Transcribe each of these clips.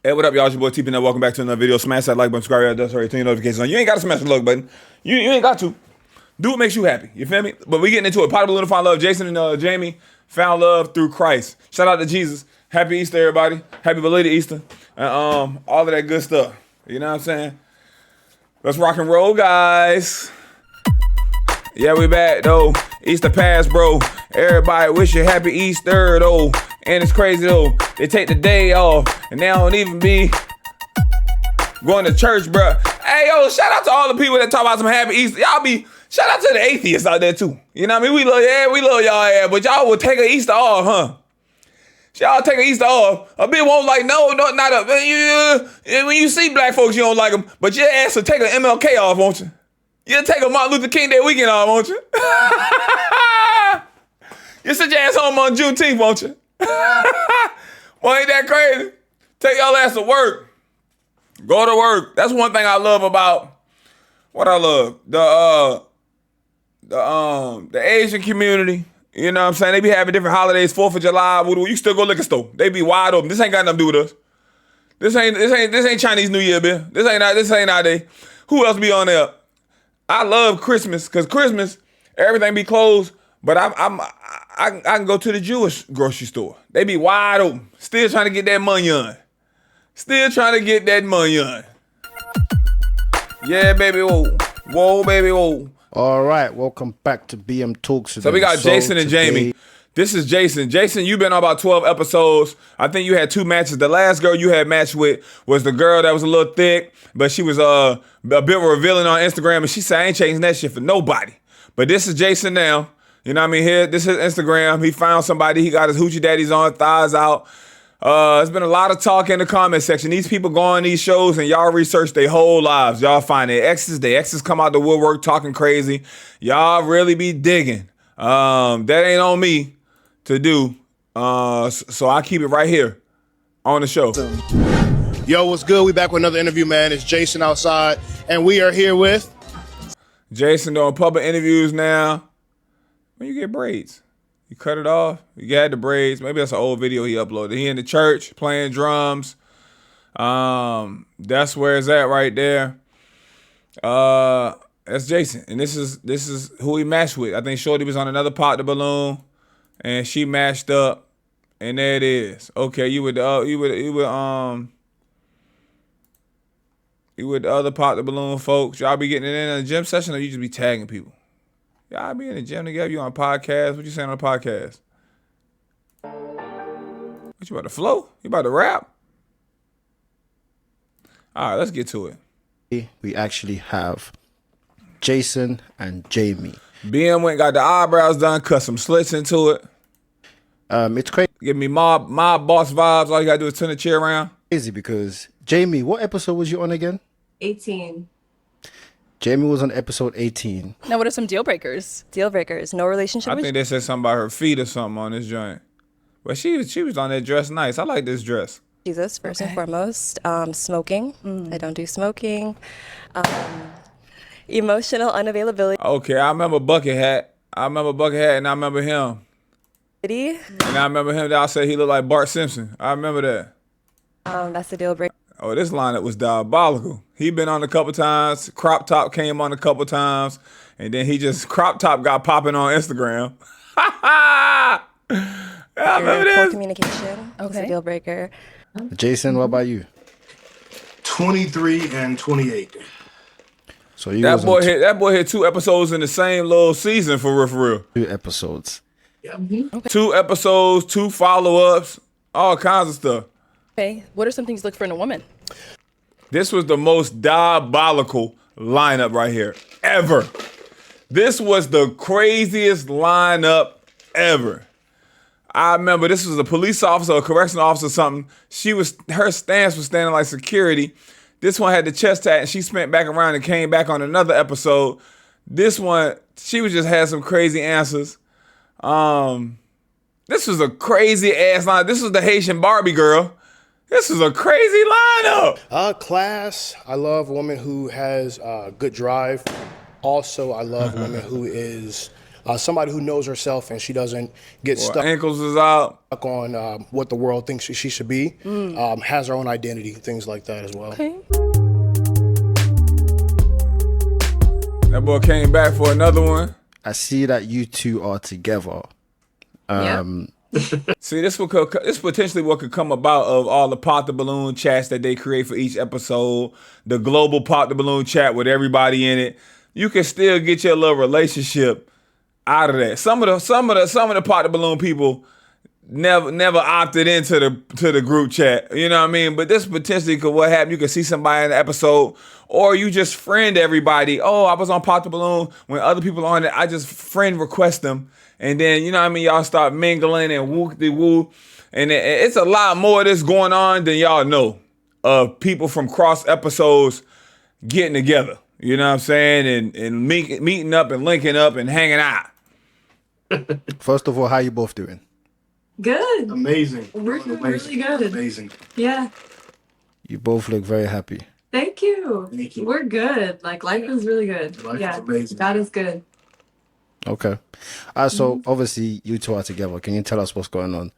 Hey, what up, y'all? It's your boy TPindell. Welcome back to another video. Smash that like button, subscribe, that's right, turn your notifications on. You ain't got to smash the like button. You ain't got to. Do what makes you happy. You feel me? But we getting into it. Pot of balloon to find love. Jason and Jamie found love through Christ. Shout out to Jesus. Happy Easter, everybody. Happy belated Easter. And all of that good stuff. You know what I'm saying? Let's rock and roll, guys. Yeah, we back, though. Easter pass, bro. Everybody wish you happy Easter, though. And it's crazy, though. They take the day off, and they don't even be going to church, bro. Hey, yo, shout out to all the people that talk about some happy Easter. Y'all be, shout out to the atheists out there, too. You know what I mean? We love y'all, but y'all will take an Easter off, huh? Y'all take an Easter off. A bit won't like, no, not a, when you see black folks, you don't like them, but your ass will take an MLK off, won't you? You'll take a Martin Luther King Day weekend off, won't you? You sit your ass home on Juneteenth, won't you? Well, ain't that crazy? Take y'all ass to work. Go to work. That's one thing I love about what I love. The Asian community. You know what I'm saying? They be having different holidays, 4th of July. You still go liquor store. They be wide open. This ain't got nothing to do with us. This ain't Chinese New Year, man. This ain't our day. Who else be on there? I love Christmas, because Christmas, everything be closed, but I can go to the Jewish grocery store. They be wide open. Still trying to get that money on. Yeah, baby, whoa. Whoa, baby, whoa. All right, welcome back to BM Talks. So we got Jason and Jamie. This is Jason. Jason, you've been on about 12 episodes. I think you had 2 matches. The last girl you had matched with was the girl that was a little thick, but she was a bit revealing on Instagram, and she said, I ain't changing that shit for nobody. But this is Jason now. You know what I mean? Here, this is Instagram. He found somebody. He got his hoochie daddies on, thighs out. There's been a lot of talk in the comment section. These people go on these shows and y'all research their whole lives. Y'all find their exes come out the woodwork talking crazy. Y'all really be digging. That ain't on me to do. So I keep it right here on the show. Yo, what's good? We back with another interview, man. It's Jason outside, and we are here with Jason doing public interviews now. When you get braids, you cut it off. You got the braids. Maybe that's an old video he uploaded. He in the church playing drums. That's where it's at right there. That's Jason, and this is who he matched with. I think Shorty was on another Pop the Balloon, and she matched up, and there it is. Okay, you with the other Pop the Balloon folks. Y'all be getting it in a gym session, or you just be tagging people? Y'all be in the gym together. You on a podcast? What you saying on the podcast? What, you about to flow? You about to rap? All right, let's get to it. We actually have Jason and Jamie. BM went and got the eyebrows done, cut some slits into it. It's Give me mob boss vibes. All you gotta do is turn the chair around. crazy because Jamie, what episode was you on again? 18. Jamie was on episode 18. Now, what are some deal breakers? Deal breakers. No relationship. I think they said something about her feet or something on this joint. But she was on that dress nice. I like this dress. Jesus, first and foremost. Smoking. I don't do smoking. Emotional unavailability. Okay, I remember Bucket Hat. And I remember him. And I remember him that I said he looked like Bart Simpson. I remember that. That's the deal breaker. Oh, this lineup was diabolical. He been on a couple times. Crop Top came on a couple times. And then Crop Top got popping on Instagram. I remember Poor this. communication. That's a deal breaker. Jason, what about you? 23 and 28. So you That boy hit 2 episodes in the same little season for real. 2 episodes. Okay. 2 episodes, 2 follow-ups, all kinds of stuff. Okay, what are some things you look for in a woman? This was the most diabolical lineup right here, ever. This was the craziest lineup ever. I remember this was a police officer, a correctional officer, or something. Her stance was standing like security. This one had the chest tat, and she spent back around and came back on another episode. This one, she was just had some crazy answers. This was a crazy ass line. This was the Haitian Barbie girl. This is a crazy lineup. Class. I love a woman who has good drive. Also, I love a woman who is somebody who knows herself and she doesn't get Well, stuck ankles is out. on what the world thinks she should be, has her own identity, things like that as well. Okay. That boy came back for another one. I see that you two are together. See, this potentially what could come about of all the pop the balloon chats that they create for each episode, the global pop the balloon chat with everybody in it. You can still get your little relationship out of that. Some of the pop the balloon people never opted into the group chat. You know what I mean? But this potentially could what happen. You can see somebody in the episode, or you just friend everybody. Oh, I was on Pop the Balloon when other people on it. I just friend request them, and then you know what I mean. Y'all start mingling and woo. And it's a lot more of this going on than y'all know of people from cross episodes getting together. You know what I'm saying? And meeting up and linking up and hanging out. First of all, how you both doing? Good. Amazing. We're doing really good. Amazing. Yeah. You both look very happy. Thank you. Thank you. We're good. Like life is really good. Life is yeah. amazing. God is good. Okay. So obviously you two are together. Can you tell us what's going on?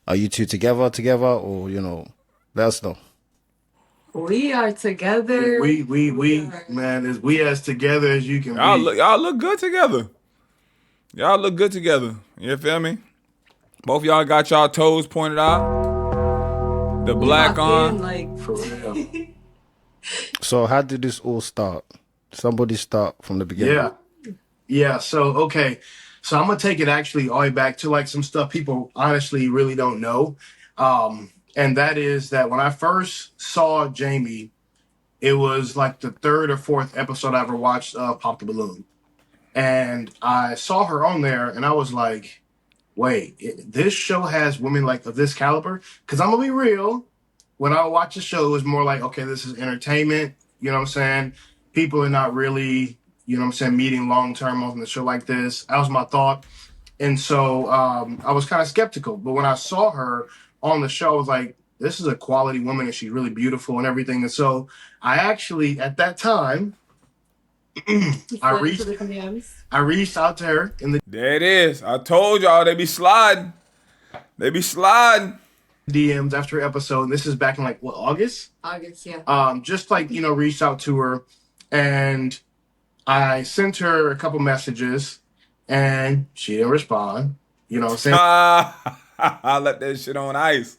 Are you two together, or let us know. We are together. We man, as we as together as you can be. Y'all look good together. Y'all look good together. You feel me? Both y'all got y'all toes pointed out. The black locked in, on. like For real. So how did this all start? Somebody start from the beginning. Yeah. So I'm gonna take it actually all the way back to like some stuff people honestly really don't know. And that is that when I first saw Jamie, it was like the third or fourth episode I ever watched of Pop the Balloon. And I saw her on there and I was like, wait, this show has women like of this caliber? Because I'm gonna be real, when I watch the show, it was more like, okay, this is entertainment, you know what I'm saying? People are not really, you know what I'm saying, meeting long-term on the show like this. That was my thought. And so I was kind of skeptical. But when I saw her on the show, I was like, this is a quality woman and she's really beautiful and everything. And so I actually, at that time, I reached out to her in the There it is. I told y'all they be sliding. They be sliding. DMs after her episode. And this is back in like, what, August? August, yeah. Just like, reached out to her and I sent her a couple messages and she didn't respond. You know what I'm saying? I let that shit on ice.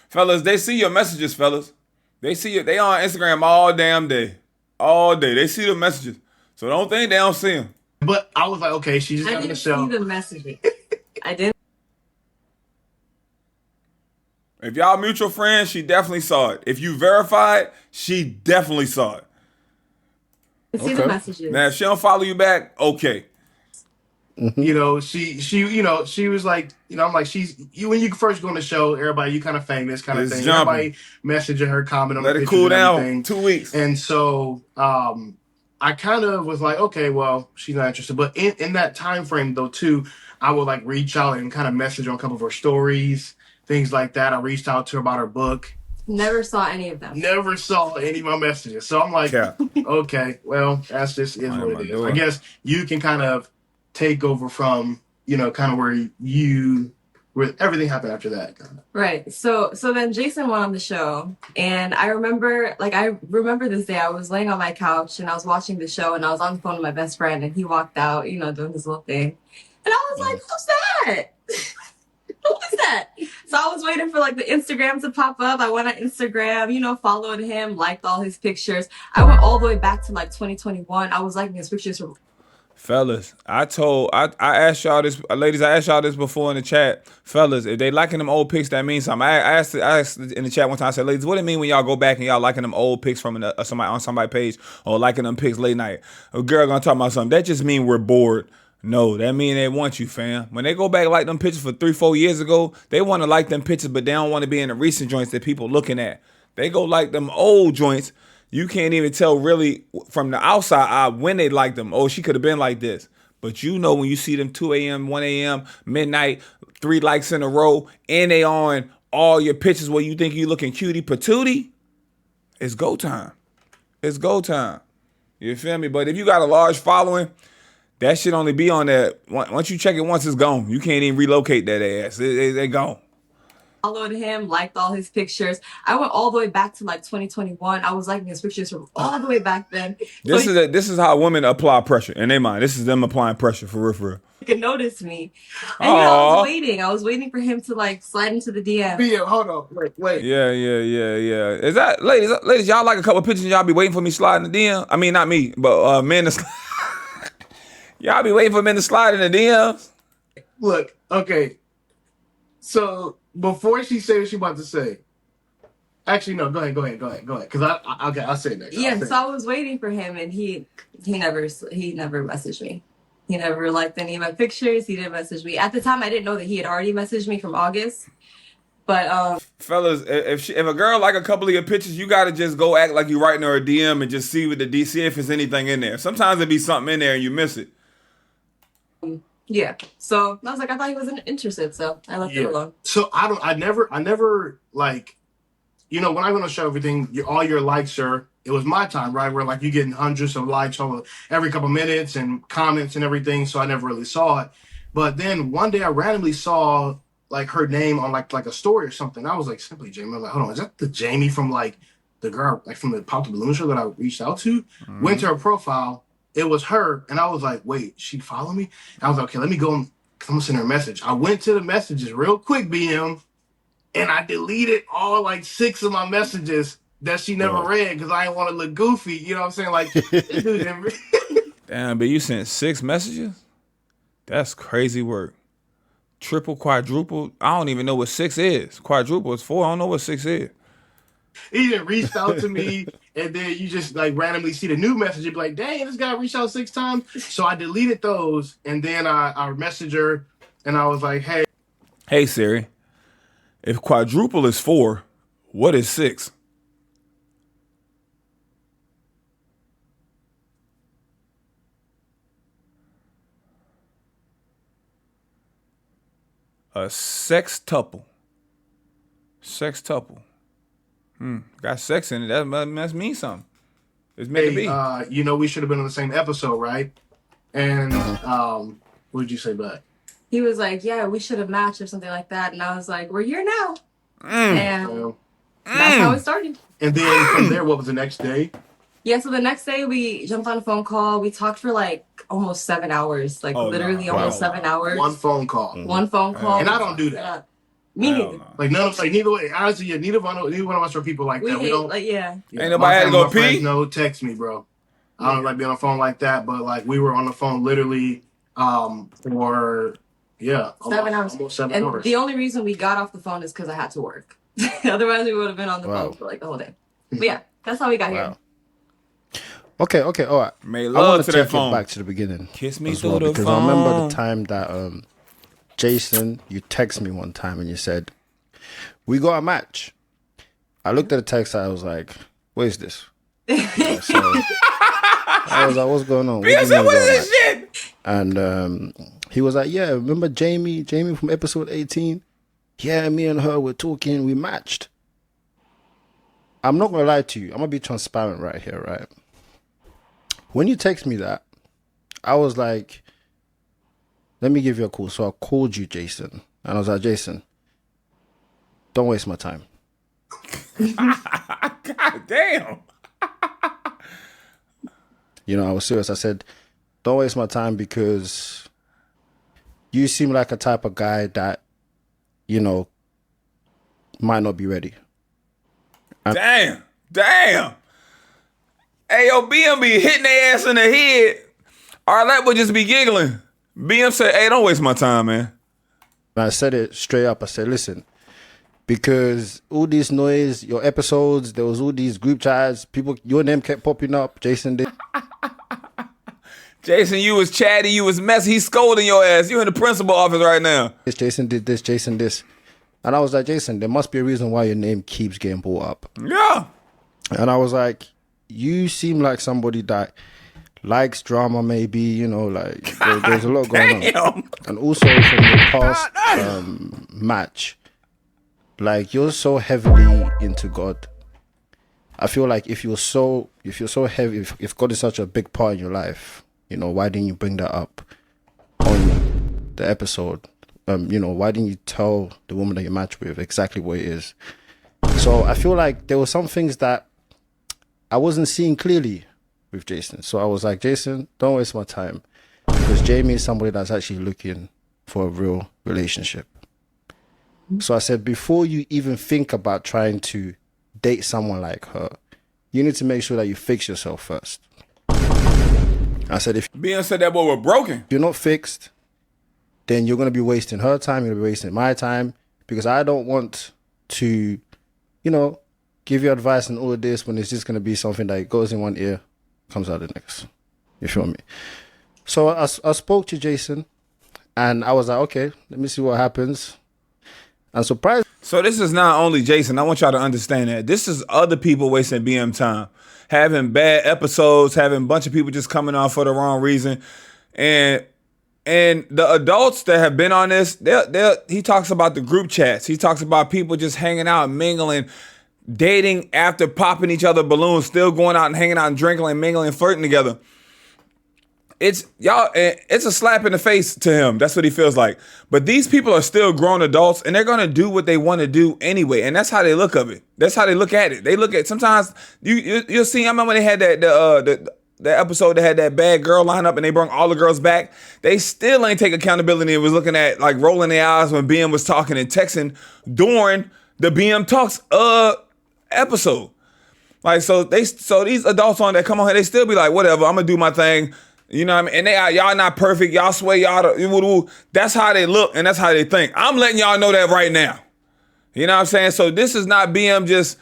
Fellas, they see your messages, fellas. They see you. They on Instagram all damn day. All day. They see the messages. So don't think they don't see them. But I was like, okay, she's just I having a didn't show. see the messages. I didn't. If y'all mutual friends, she definitely saw it. If you verified, she definitely saw it. See the messages. Now, if she don't follow you back, okay. She was like, I'm like, when you first go on the show, everybody, you kind of famous kind of It's thing. jumping. Everybody messaging her, comment on Let the it pictures cool and down. everything. 2 weeks. And so I kind of was like, okay, well, she's not interested. But in that time frame, though, too, I would like reach out and kind of message on a couple of her stories, things like that. I reached out to her about her book. Never saw any of them. Never saw any of my messages. So I'm like, okay, well, that's just is what it is. I guess you can kind of take over from, kind of where everything happened after that. Right. So then Jason went on the show and I remember this day I was laying on my couch and I was watching the show and I was on the phone with my best friend and he walked out, doing his little thing. And I was like, who's that? Who is that? So I was waiting for like the Instagram to pop up. I went on Instagram, followed him, liked all his pictures. I went all the way back to like 2021. I was liking his pictures from Fellas, I asked y'all this, ladies, I asked y'all this before in the chat. Fellas, if they liking them old pics, that means something. I asked in the chat one time, I said, ladies, what do it mean when y'all go back and y'all liking them old pics from somebody on somebody's page or liking them pics late night? A girl gonna talk about something. That just mean we're bored. No, that mean they want you, fam. When they go back and like them pictures for 3-4 years ago, they want to like them pictures, but they don't want to be in the recent joints that people looking at. They go like them old joints. You can't even tell really from the outside eye when they like them. Oh, she could have been like this. But when you see them 2 a.m., 1 a.m., midnight, 3 likes in a row, and they on all your pictures where you think you looking cutie patootie, it's go time. It's go time. You feel me? But if you got a large following, That shit only be on there. Once you check it once, it's gone. You can't even relocate that ass. They gone. Followed him, liked all his pictures. I went all the way back to like 2021. I was liking his pictures from all the way back then. This is how women apply pressure in their mind. This is them applying pressure for real, for real. He could notice me. And you know, I was waiting. I was waiting for him to like slide into the DM. Hold on. Wait. Yeah. Is that ladies? Y'all like a couple pictures and y'all be waiting for me sliding the DM? I mean, not me, but men. Y'all be waiting for men to slide in the DMs. Look, okay. So before she say what she about to say, actually no, go ahead. Because I'll say it next. Yeah, so I was waiting for him, and he never messaged me. He never liked any of my pictures. He didn't message me. At the time, I didn't know that he had already messaged me from August. But fellas, if a girl like a couple of your pictures, you gotta just go act like you writing her a DM and just see what the DC if there's anything in there. Sometimes there be something in there and you miss it. Yeah. So I was like, I thought he wasn't interested, so I left it alone. So I never like, you know, when I went on show everything, all your likes are, it was my time, right? Where like you getting hundreds of likes over every couple minutes and comments and everything. So I never really saw it. But then one day I randomly saw like her name on like a story or something. I was like, Simply Jamie. I was like, hold on, is that the Jamie from like the girl like from the Pop the Balloon show that I reached out to? Mm-hmm. Went to her profile. It was her, and I was like, wait, she follow me? I was like, okay, let me go, I'm gonna send her a message. I went to the messages real quick, BM, and I deleted all like 6 of my messages that she never read because I didn't want to look goofy. You know what I'm saying? Like, dude, damn, but you sent 6 messages? That's crazy work. Triple, quadruple, I don't even know what 6 is. Quadruple is 4, I don't know what 6 is. He just reached out to me, and then you just like randomly see the new message. You'd be like, dang, this guy reached out 6 times. So I deleted those, and then I messaged her, and I was like, hey Siri, if quadruple is 4, what is 6? A sextuple. Got sex in it. That must mean something. It's meant to be. You know, we should have been on the same episode, right? And what did you say back? He was like, yeah, we should have matched or something like that. And I was like, we're here now. And that's how it started. And then from there, what was the next day? Yeah, so the next day we jumped on a phone call. We talked for like almost 7 hours. Like literally almost 7 hours. One phone call. One phone call. And I don't do that. Me neither. Like neither way. Honestly, yeah, neither one of us are people like that. We don't. Like, yeah. Ain't nobody had to go pee. No, text me, bro. I don't like being on the phone like that. But like we were on the phone literally for 7 hours. Almost 7 hours. The only reason we got off the phone is because I had to work. Otherwise, we would have been on the phone for like the whole day. But yeah, that's how we got here. Okay, all right. Made I love want to to that take phone. it back to the beginning. Kiss me as through well, the because phone. I remember the time that Jason, you text me one time and you said, we got a match. I looked at the text, I was like, where's this? So I was like, what's going on? What is this shit? And he was like, yeah, remember Jamie from episode 18? Yeah, me and her were talking, we matched. I'm not going to lie to you. I'm going to be transparent right here, right? When you text me that, I was like, let me give you a call. So I called you, Jason. And I was like, Jason, don't waste my time. God damn. You know, I was serious. I said, don't waste my time because you seem like a type of guy that, you know, might not be ready. Damn. Hey, yo, BM be hitting their ass in the head. Our lap would just be giggling. BM said, hey, don't waste my time, man. And I said it straight up. I said, listen, because all this noise, your episodes, there was all these group chats, people, your name kept popping up. Jason did. Jason, you was chatty, you was messy. He's scolding your ass. You in the principal office right now. Jason did this, Jason this. And I was like, Jason, there must be a reason why your name keeps getting brought up. Yeah. And I was like, you seem like somebody that likes drama, maybe, you know, like there's a lot going on. And also from your past match, like you're so heavily into God. I feel like if you're so heavy, if God is such a big part in your life, You know, why didn't you bring that up on the episode? You know, why didn't you tell the woman that you match with exactly what it is? So I feel like there were some things that I wasn't seeing clearly with Jason. So I was like, Jason, don't waste my time, because Jamie is somebody that's actually looking for a real relationship. So I said, before you even think about trying to date someone like her, you need to make sure that you fix yourself first. I said, if BM said that boy was broken. you're not fixed, then you're going to be wasting her time, you're going to be wasting my time, because I don't want to, you know, give you advice and all of this when it's just going to be something that goes in one ear, comes out the next. You feel me? So I spoke to Jason, and I was like, okay, let me see what happens. And surprised. So this is not only Jason. I want y'all to understand that. This is other people wasting BM time. Having bad episodes, having a bunch of people just coming on for the wrong reason. And the adults that have been on this, he talks about the group chats. He talks about people just hanging out and mingling, dating after popping each other balloons, still going out and hanging out and drinking and mingling and flirting together. It's a slap in the face to him. That's what he feels like. But these people are still grown adults, and they're gonna do what they want to do anyway. And that's how they look of it. That's how they look at it. They look at, sometimes you'll see. I remember when they had the episode that had that bad girl lineup, and they brought all the girls back. They still ain't take accountability and was looking at, like, rolling their eyes when BM was talking and texting during the BM Talks episode. Like, so these adults on that come on here, they still be like, whatever, I'm gonna do my thing. You know what I mean? And y'all not perfect. Y'all swear that's how they look and that's how they think. I'm letting y'all know that right now. You know what I'm saying? So this is not BM just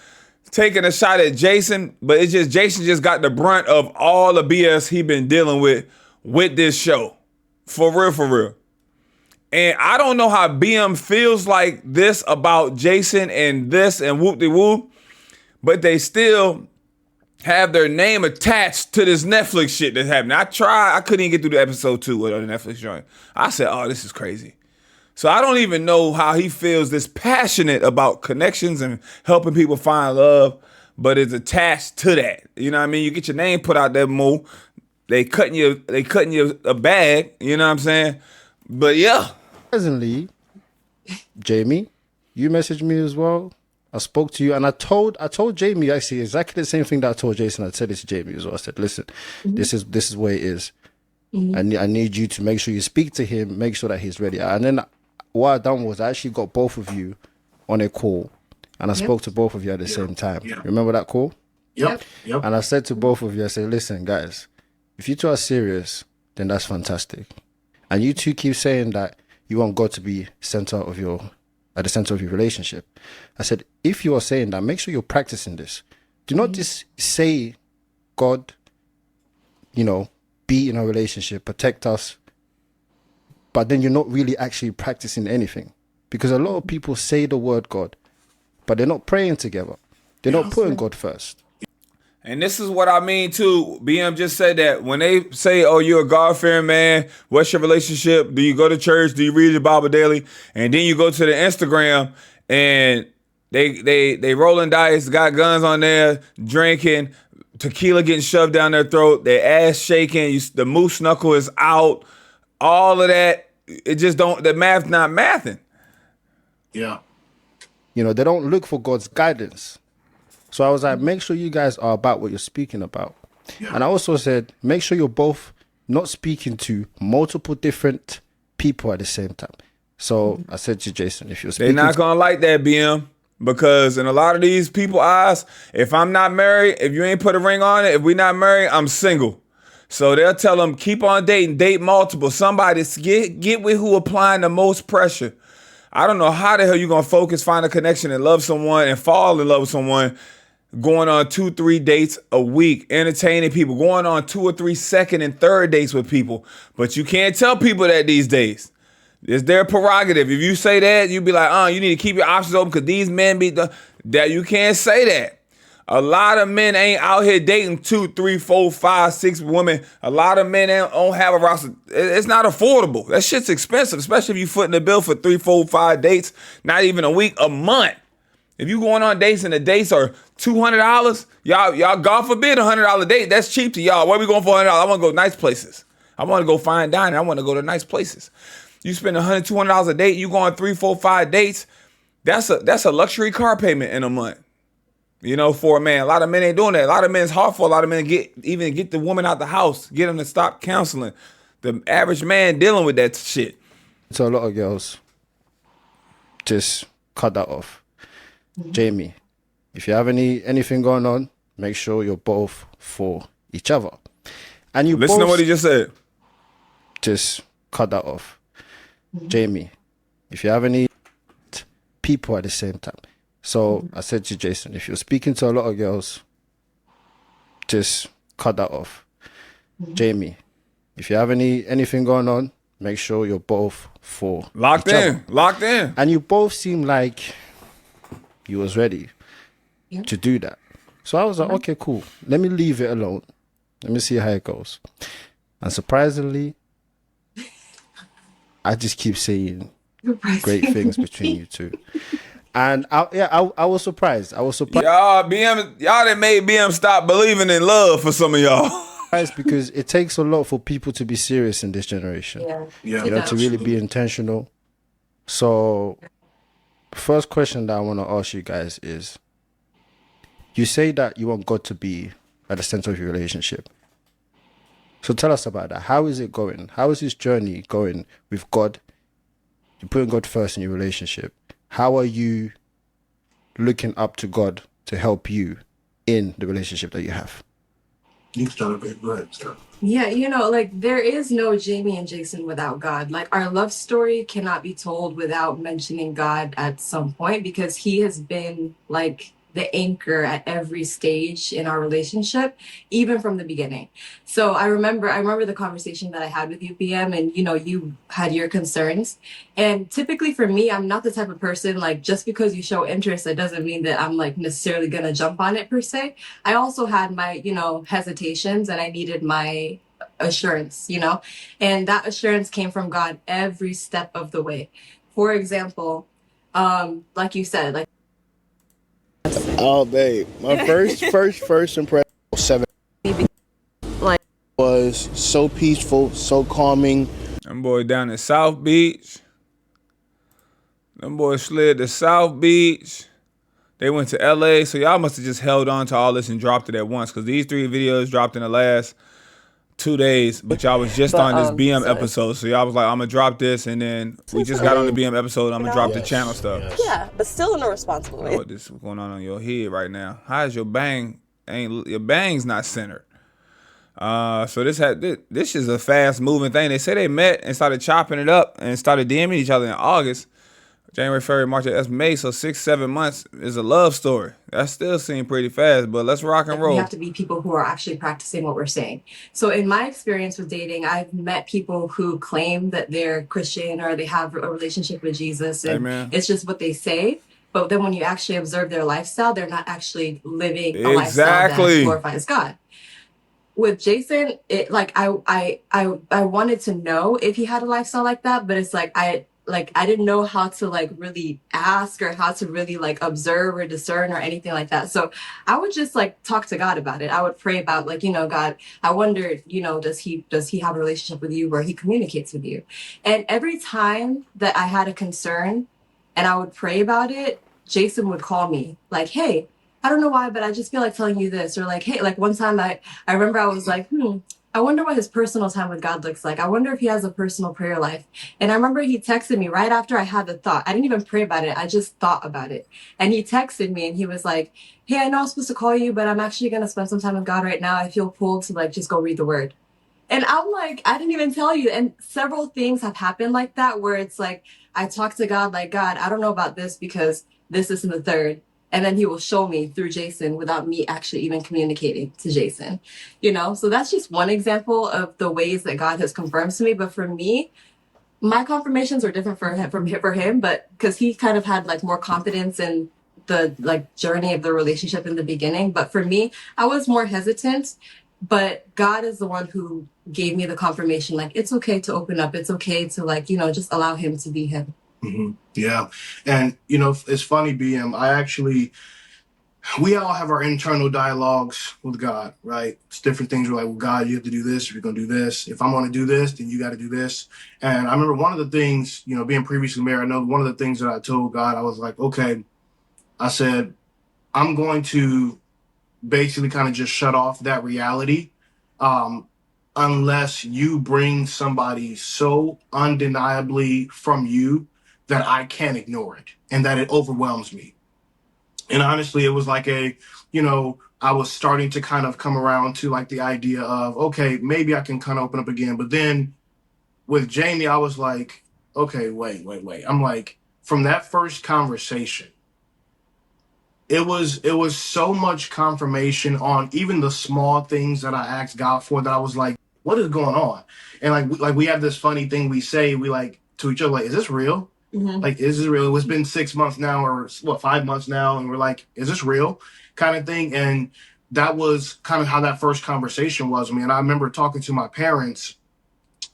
taking a shot at Jason, but it's just Jason just got the brunt of all the BS he been dealing with this show. For real, for real. And I don't know how BM feels like this about Jason and this and whoop-de-whoop, but they still have their name attached to this Netflix shit that's happening. I couldn't even get through the episode 2 of the Netflix joint. I said, oh, this is crazy. So I don't even know how he feels this passionate about connections and helping people find love, but it's attached to that. You know what I mean? You get your name put out there more. They cutting you a bag, you know what I'm saying? But yeah. Presently, Jamie, you messaged me as well. I spoke to you, and I told Jamie actually exactly the same thing that I told Jason. I said it to Jamie as well. I said, listen, this is where it is. I need you to make sure you speak to him, make sure that he's ready. And then what I done was I actually got both of you on a call, and I spoke to both of you at the same time. Yeah. Remember that call? Yep. And I said to both of you, I said, listen, guys, if you two are serious, then that's fantastic. And you two keep saying that you want God to be at the center of your relationship. I said, if you are saying that, make sure you're practicing this. Do not just say, God, you know, be in a relationship, protect us, but then you're not really actually practicing anything. Because a lot of people say the word God, but they're not praying together. They're not putting God first. And this is what I mean too. BM just said that when they say, oh, you're a God-fearing man, what's your relationship? Do you go to church? Do you read your Bible daily? And then you go to the Instagram and they rolling dice, got guns on there, drinking, tequila getting shoved down their throat, their ass shaking, the moose knuckle is out, all of that. It just the math not mathing. Yeah. You know, they don't look for God's guidance. So I was like, make sure you guys are about what you're speaking about. Yeah. And I also said, make sure you're both not speaking to multiple different people at the same time. So I said to Jason, if you're speaking, they're not going to like that, BM, because in a lot of these people's eyes, if I'm not married, if you ain't put a ring on it, if we're not married, I'm single. So they'll tell them, keep on dating, date multiple. Somebody get with who applying the most pressure. I don't know how the hell you're going to focus, find a connection and love someone and fall in love with someone going on 2-3 dates a week, entertaining people, going on 2 or 3 second and third dates with people. But you can't tell people that these days. It's their prerogative. If you say that, you be like, you need to keep your options open because these men that you can't say that. A lot of men ain't out here dating 2, 3, 4, 5, 6 women. A lot of men don't have a roster. It's not affordable. That shit's expensive, especially if you footing the bill for 3, 4, 5 dates, not even a week, a month. If you going on dates and the dates are $200, y'all God forbid $100 date. That's cheap to y'all. Where we going for $100? I want to go nice places. I want to go fine dining. I want to go to nice places. You spend $100, $200 a date. You go on 3, 4, 5 dates. That's a luxury car payment in a month. You know, for a man. A lot of men ain't doing that. A lot of men, it's hard for a lot of men to get the woman out the house, get them to stop counseling. The average man dealing with that shit. So a lot of girls just cut that off. Jamie, if you have anything going on, make sure you're both for each other. And you Listen both to what he just said. just cut that off. Jamie, if you have any people at the same time. So I said to Jason, if you're speaking to a lot of girls, just cut that off. Jamie, if you have anything going on, make sure you're both for Locked each in. other. Locked in. And you both seem like you was ready to do that. So I was like, okay, cool. Let me leave it alone. Let me see how it goes. And surprisingly, I just keep saying great things between you two. And I was surprised. I was surprised Y'all done made BM stop believing in love for some of y'all. because it takes a lot for people to be serious in this generation. Yeah. You know, to really be intentional. So, first question that I want to ask you guys is, you say that you want God to be at the center of your relationship. So tell us about that. How is it going? How is this journey going with God? You're putting God first in your relationship. How are you looking up to God to help you in the relationship that you have? You start, babe. Go ahead, start. Yeah, you know, like there is no Jamie and Jason without God. Like our love story cannot be told without mentioning God at some point because he has been like the anchor at every stage in our relationship, even from the beginning. So I remember the conversation that I had with you, BM, and you know, you had your concerns. And typically for me, I'm not the type of person like just because you show interest, that doesn't mean that I'm like necessarily gonna jump on it per se. I also had my, you know, hesitations and I needed my assurance, you know, and that assurance came from God every step of the way. For example, like you said, like Oh, babe, my first impression of 7 like was so peaceful, so calming. Them boys down in South Beach. Them boys slid to South Beach. They went to LA. So y'all must have just held on to all this and dropped it at once. Because these 3 videos dropped in the last 2 days. But y'all was just on this BM episode. So y'all was like, I'm going to drop this. And then we just got on the BM episode. I'm going to drop the channel stuff. Yeah, but still in a responsible way. What is going on your head right now? How is your bang? Your bang's not centered. So this is a fast moving thing. They say they met and started chopping it up and started DMing each other in August, January, February, March, that's May. So 6, 7 months is a love story. That still seems pretty fast, but let's rock and roll. We have to be people who are actually practicing what we're saying. So in my experience with dating, I've met people who claim that they're Christian or they have a relationship with Jesus, and Amen. It's just what they say. But then when you actually observe their lifestyle, they're not actually living a lifestyle that glorifies God. With Jason, it like I wanted to know if he had a lifestyle like that, but it's like I didn't know how to like really ask or how to really like observe or discern or anything like that. So I would just like talk to God about it. I would pray about like, you know, God, I wonder, you know, does he have a relationship with you where he communicates with you? And every time that I had a concern and I would pray about it, Jason would call me like, hey, I don't know why, but I just feel like telling you this. Or like, hey, like one time I remember I was like, I wonder what his personal time with God looks like. I wonder if he has a personal prayer life. And I remember he texted me right after I had the thought. I didn't even pray about it. I just thought about it. And he texted me and he was like, hey, I know I'm supposed to call you, but I'm actually going to spend some time with God right now. I feel pulled to like just go read the word. And I'm like, I didn't even tell you. And several things have happened like that where it's like, I talk to God like, God, I don't know about this because this, and the third. And then he will show me through Jason without me actually even communicating to Jason, you know? So that's just one example of the ways that God has confirmed to me. But for me, my confirmations are different for him, but because he kind of had like more confidence in the like journey of the relationship in the beginning. But for me, I was more hesitant, but God is the one who gave me the confirmation. Like, it's okay to open up. It's okay to like, you know, just allow him to be him. Mm-hmm. Yeah. And, you know, it's funny, BM, I actually we all have our internal dialogues with God, right? It's different things. We're like, well, God, you have to do this. If you're going to do this. If I'm going to do this, then you got to do this. And I remember one of the things, you know, being previously married, I know one of the things that I told God, I was like, okay, I said, I'm going to basically kind of just shut off that reality, um, unless you bring somebody so undeniably from you that I can't ignore it and that it overwhelms me. And honestly, it was like I was starting to kind of come around to like the idea of, okay, maybe I can kind of open up again. But then with Jamie, I was like, okay, wait. I'm like, from that first conversation, it was so much confirmation on even the small things that I asked God for, that I was like, what is going on? And like we have this funny thing we say, we like to each other, like, is this real? Mm-hmm. Like, is this real? It's been 6 months now, or what, 5 months now, and we're like, is this real? Kind of thing. And that was kind of how that first conversation was with me. And I remember talking to my parents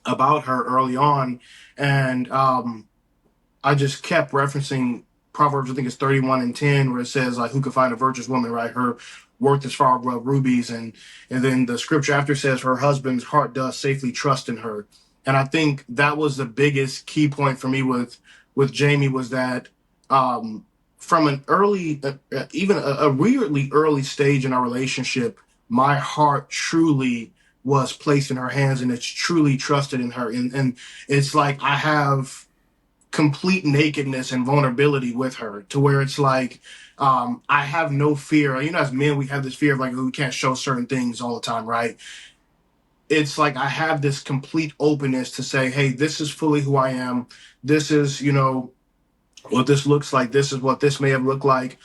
about her early on, and I just kept referencing Proverbs, I think it's 31:10, where it says, like, who can find a virtuous woman, right? Her worth is far above rubies. And then the scripture after says, her husband's heart does safely trust in her. And I think that was the biggest key point for me with Jamie, was that from an early, even a weirdly early stage in our relationship, my heart truly was placed in her hands, and it's truly trusted in her. And it's like I have complete nakedness and vulnerability with her, to where it's like I have no fear. You know, as men, we have this fear of like, we can't show certain things all the time, right? It's like I have this complete openness to say, hey, this is fully who I am. This is, what this looks like. This is what this may have looked like.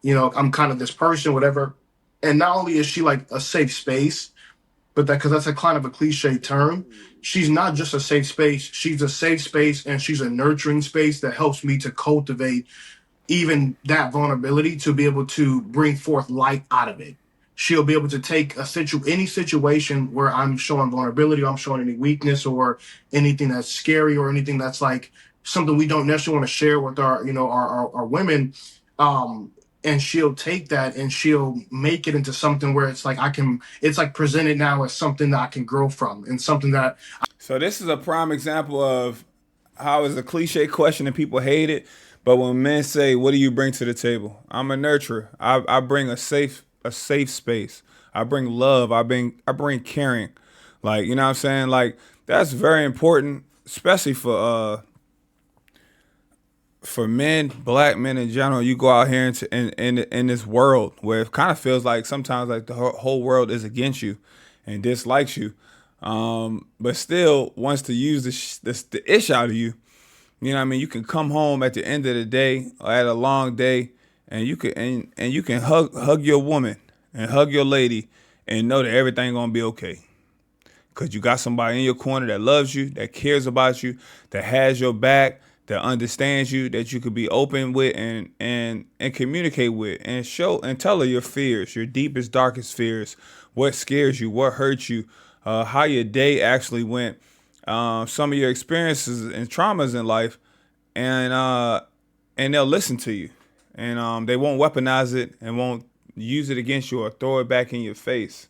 I'm kind of this person, whatever. And not only is she like a safe space, but because that's a kind of a cliche term, she's not just a safe space. She's a safe space, and she's a nurturing space that helps me to cultivate even that vulnerability, to be able to bring forth light out of it. She'll be able to take any situation where I'm showing vulnerability, or I'm showing any weakness, or anything that's scary, or anything that's like something we don't necessarily want to share with our women. And she'll take that and she'll make it into something where it's like it's like presented now as something that I can grow from, and something that. So this is a prime example of how it's a cliche question and people hate it. But when men say, what do you bring to the table? I'm a nurturer. I bring a safe space. I bring love. I bring caring. Like, you know what I'm saying? Like, that's very important, especially for men, black men in general. You go out here in this world where it kind of feels like sometimes like the whole world is against you and dislikes you, but still wants to use the ish out of you. You know what I mean? You can come home at the end of the day or at a long day, and you can and you can hug your woman and hug your lady and know that everything gonna be okay. Cause you got somebody in your corner that loves you, that cares about you, that has your back, that understands you, that you could be open with and communicate with, and show and tell her your fears, your deepest, darkest fears, what scares you, what hurts you, how your day actually went, some of your experiences and traumas in life, and they'll listen to you, and they won't weaponize it and won't use it against you or throw it back in your face.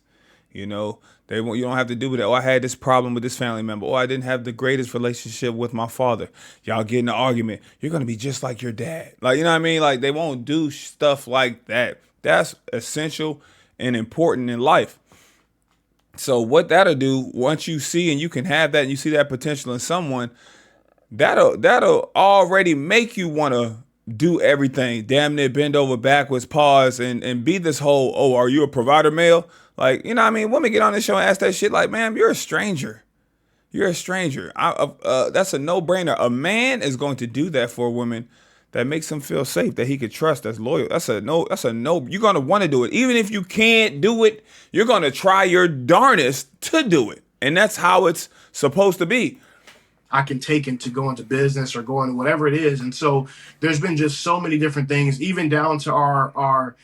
You know, they won't. You don't have to do with it. Oh, I had this problem with this family member. Oh, I didn't have the greatest relationship with my father. Y'all get in an argument. You're gonna be just like your dad. Like, you know what I mean? Like, they won't do stuff like that. That's essential and important in life. So what that'll do, once you see and you can have that, and you see that potential in someone, that'll already make you want to do everything, damn near bend over backwards, pause, and be this whole, oh, are you a provider male? Like, you know what I mean? Women get on this show and ask that shit like, ma'am, you're a stranger. You're a stranger. That's a no-brainer. A man is going to do that for a woman that makes him feel safe, that he could trust, that's loyal. That's a no. You're going to want to do it. Even if you can't do it, you're going to try your darnest to do it. And that's how it's supposed to be. I can take him to go into business or go into whatever it is. And so there's been just so many different things, even down to our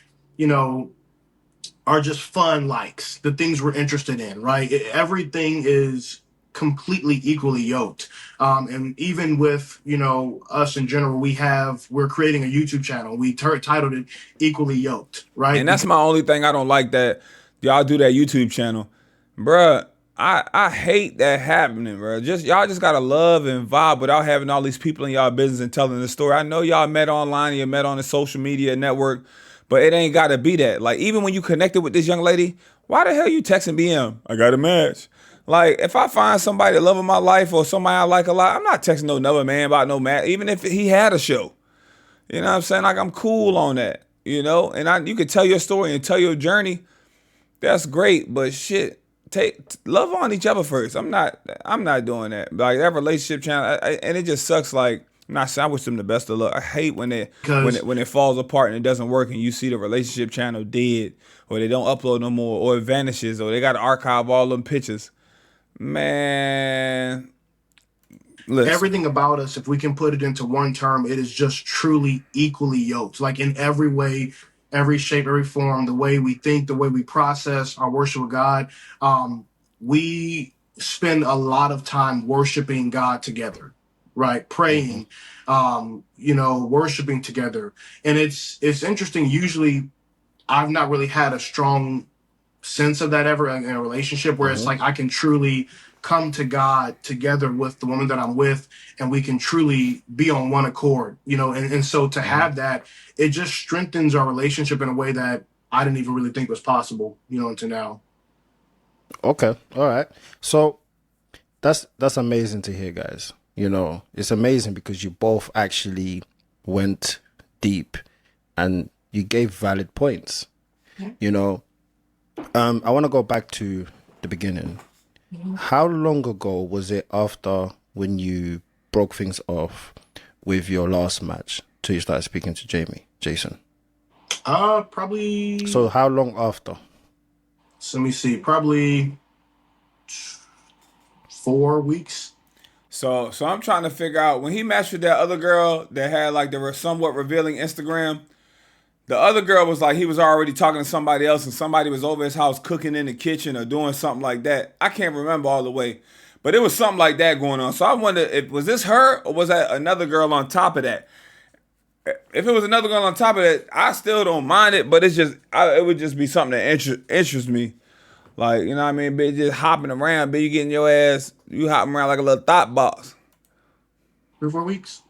just fun likes, the things we're interested in, right? Everything is completely equally yoked. And even with, you know, us in general, we're creating a YouTube channel. We titled it Equally Yoked, right? And that's my only thing I don't like, that y'all do that YouTube channel. Bruh, I hate that happening, bruh. Y'all just gotta love and vibe without having all these people in y'all business and telling the story. I know y'all met online, you met on the social media network, but it ain't gotta be that. Like, even when you connected with this young lady, why the hell you texting BM? I got a match. Like, if I find somebody that love of my life or somebody I like a lot, I'm not texting no another man about no match, even if he had a show. You know what I'm saying? Like, I'm cool on that, you know? And you can tell your story and tell your journey. That's great, but shit, love on each other first. I'm not doing that. Like, that relationship channel, and it just sucks. Like, I'm not saying I wish them the best of luck. I hate when it falls apart and it doesn't work, and you see the relationship channel dead, or they don't upload no more, or it vanishes, or they got to archive all them pictures. Man, listen. Everything about us, if we can put it into one term, it is just truly equally yoked. Like in every way, every shape, every form, the way we think, the way we process our worship of God. We spend a lot of time worshiping God together, right? Praying, you know, worshiping together. And it's interesting. Usually I've not really had a strong sense of that ever in a relationship where it's like I can truly come to God together with the woman that I'm with, and we can truly be on one accord, you know, and so to have that, it just strengthens our relationship in a way that I didn't even really think was possible, you know, until now. Okay, all right. So that's amazing to hear, guys. You know, it's amazing because you both actually went deep and you gave valid points. You know, I want to go back to the beginning. How long ago was it after when you broke things off with your last match till you started speaking to Jason? Probably. So how long after? So let me see. Probably 4 weeks. So I'm trying to figure out, when he matched with that other girl that had like the somewhat revealing Instagram. The other girl was like, he was already talking to somebody else, and somebody was over his house cooking in the kitchen or doing something like that. I can't remember all the way, but it was something like that going on. So I wonder, was this her or was that another girl on top of that? If it was another girl on top of that, I still don't mind it, but it would just be something that interests me. Like, you know what I mean? Bitch, just hopping around, bitch, you getting your ass, you hopping around like a little thought box. 3 or 4 weeks.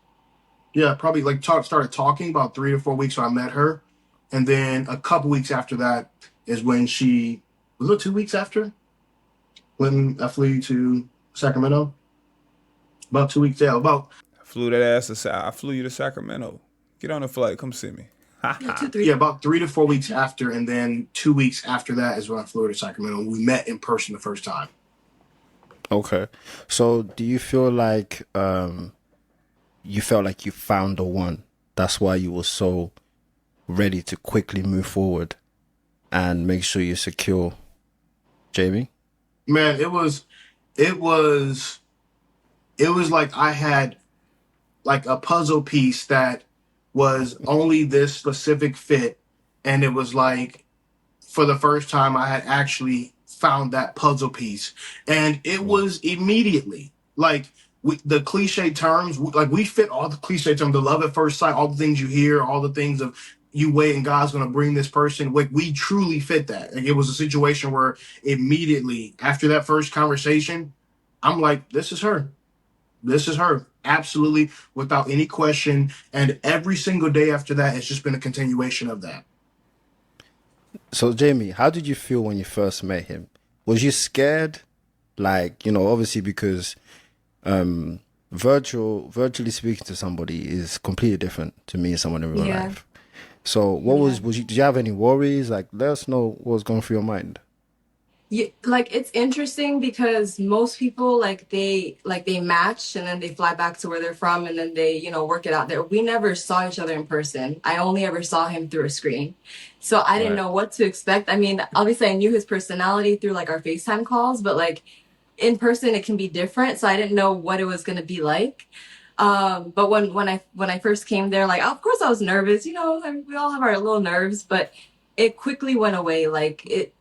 Yeah, probably like started talking about 3 to 4 weeks when I met her. And then a couple weeks after that is when was it 2 weeks after? When I flew to Sacramento? About 2 weeks, yeah, about. I flew you to Sacramento. Get on the flight, come see me. Yeah, about 3 to 4 weeks after, and then 2 weeks after that is when I flew to Sacramento. We met in person the first time. Okay. So do you feel like you felt like you found the one? That's why you were so ready to quickly move forward and make sure you secure Jamie? Man, it was like I had like a puzzle piece that was only this specific fit, and it was like for the first time I had actually found that puzzle piece, and it was immediately like the cliche terms, like we fit all the cliche terms, the love at first sight, all the things you hear, all the things of you wait and God's going to bring this person. Like we truly fit that. Like it was a situation where immediately after that first conversation, I'm like, this is her. This is her. Absolutely, without any question. And every single day after that, it's just been a continuation of that. So Jamie, how did you feel when you first met him? Was you scared? Like, you know, obviously because virtually speaking to somebody is completely different to me and someone in real life. So did you have any worries? Like, let us know what was going through your mind. Yeah, like it's interesting because most people they match and then they fly back to where they're from and then they, you know, work it out there. We never saw each other in person. I only ever saw him through a screen. So I didn't know what to expect. I mean, obviously I knew his personality through like our FaceTime calls, but like in person it can be different. So I didn't know what it was gonna be like. But when I first came there, like of course I was nervous, you know, we all have our little nerves, but it quickly went away. Like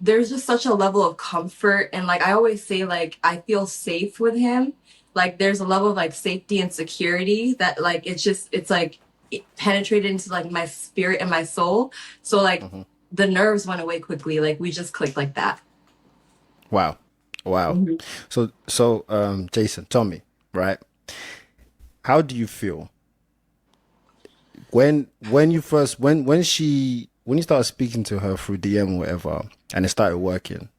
there's just such a level of comfort, and like I always say, like I feel safe with him. Like there's a level of like safety and security that like it's like it penetrated into like my spirit and my soul. So like the nerves went away quickly. Like we just clicked like that. Wow. Wow. Mhm. So Jason, tell me, right? How do you feel when you first when you started speaking to her through DM or whatever, and it started working?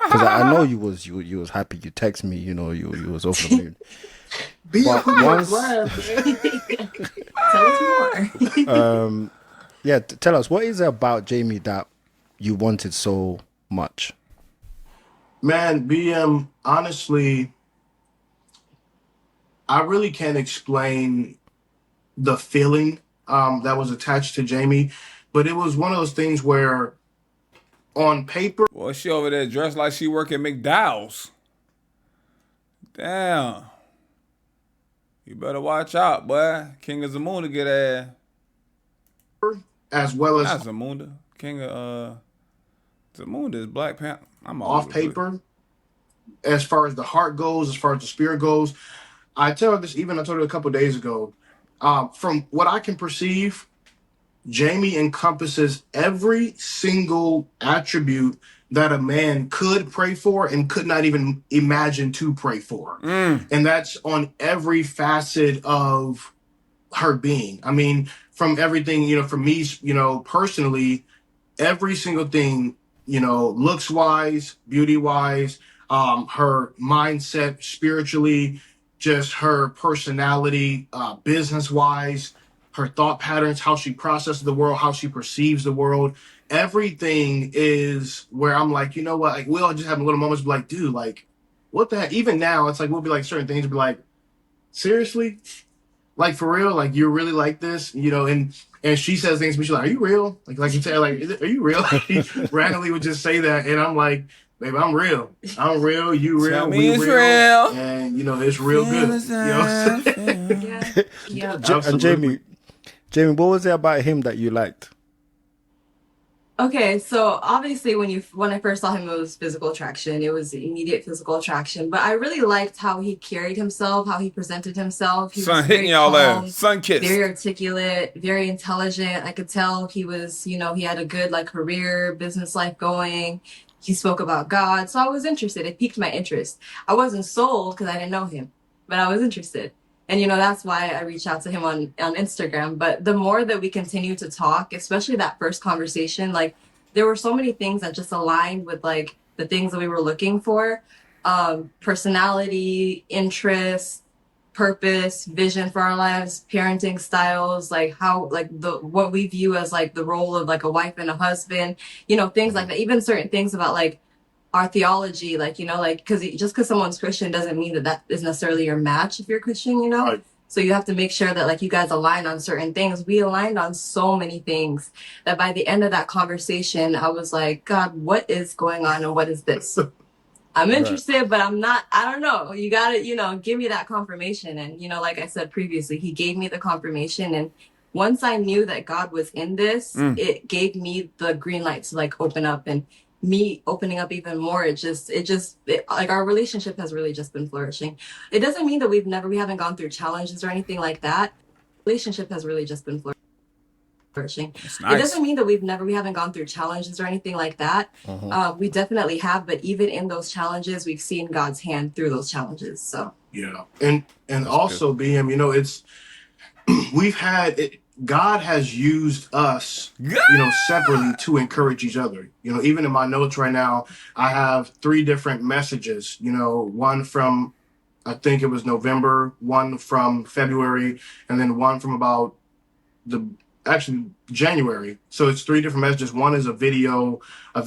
Because I know you was happy. You text me, you know, you was over the moon. Be But once, glad, man. Tell us more. yeah, tell us, what is it about Jamie that you wanted so much? Man, BM, honestly, I really can't explain the feeling that was attached to Jamie, but it was one of those things where on paper, Boy, she over there dressed like she work at McDowell's. Damn. You better watch out, boy. King of Zamunda get ass. as well as Not Zamunda. King of Zamunda is Black Panther. I'm all off over the place. paper, as far as the heart goes, as far as the spirit goes, I tell her this, even I told her a couple of days ago. From what I can perceive, Jamie encompasses every single attribute that a man could pray for and could not even imagine to pray for. And that's on every facet of her being. I mean, from everything, for me, personally, every single thing, looks wise, beauty wise, her mindset spiritually, just her personality, business wise, her thought patterns, how she processes the world, how she perceives the world. Everything is where I'm like, you know what? Like, we'll just have little moments, be like, dude, like, what the heck? Even now, it's like, we'll be like, certain things, be like, seriously? Like, for real? Like, you're really like this? And she says things, but she's like, "Are you real?" Like you tell, like, "Are you real?" She randomly would just say that, and I'm like, "Baby, I'm real. I'm real. You real. Tell me We it's real. real. And it's real good." Yeah. Yeah. And Absolutely. Jamie, what was it about him that you liked? Okay, so obviously when I first saw him, it was physical attraction. It was immediate physical attraction. But I really liked how he carried himself, how he presented himself. He was Sun hitting very y'all calm, ass. Sun kissed. very articulate, very intelligent. I could tell he was, he had a good like career, business life going. He spoke about God. So I was interested. It piqued my interest. I wasn't sold because I didn't know him, but I was interested. And that's why I reached out to him on Instagram. But the more that we continue to talk, especially that first conversation, like there were so many things that just aligned with like the things that we were looking for. Personality, interests, purpose, vision for our lives, parenting styles, like how like what we view as like the role of like a wife and a husband, things like that. Even certain things about like our theology, like like because someone's Christian doesn't mean that is necessarily your match if you're Christian. Right. So you have to make sure that like you guys align on certain things. We aligned on so many things that by the end of that conversation, I was like, God, what is going on and what is this? I'm interested, but I'm not. I don't know. You got to give me that confirmation. And like I said previously, he gave me the confirmation, and once I knew that God was in this, it gave me the green light to like open up, and me opening up even more. Like our relationship has really just been flourishing. It doesn't mean that we haven't gone through challenges or anything like that. Relationship has really just been flourishing. That's It nice. doesn't mean that we haven't gone through challenges or anything like that. We definitely have, but even in those challenges, we've seen God's hand through those challenges. So Yeah. And also, BM, it's we've had it. God has used us, separately to encourage each other. Even in my notes right now, I have 3 different messages. One from, I think it was November, one from February, and then one from about actually January. So it's 3 different messages. One is a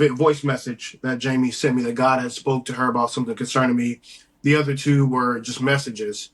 voice message that Jamie sent me that God had spoke to her about something concerning me. The other 2 were just messages,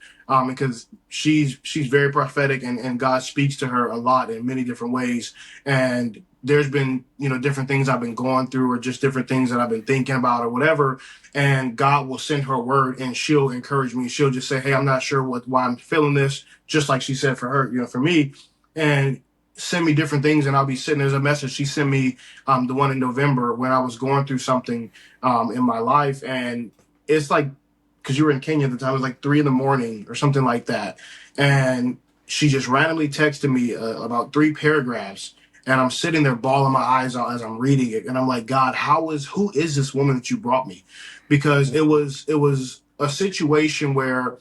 because she's very prophetic, and God speaks to her a lot in many different ways. And there's been, different things I've been going through, or just different things that I've been thinking about or whatever. And God will send her a word, and she'll encourage me. She'll just say, "Hey, I'm not sure why I'm feeling this," just like she said for her, for me. And send me different things, and I'll be sitting. There's a message she sent me, the one in November when I was going through something in my life, and it's like, because you were in Kenya at the time, it was like 3 a.m. or something like that, and she just randomly texted me about 3 paragraphs, and I'm sitting there bawling my eyes out as I'm reading it, and I'm like, God, who is this woman that you brought me? Because it was a situation where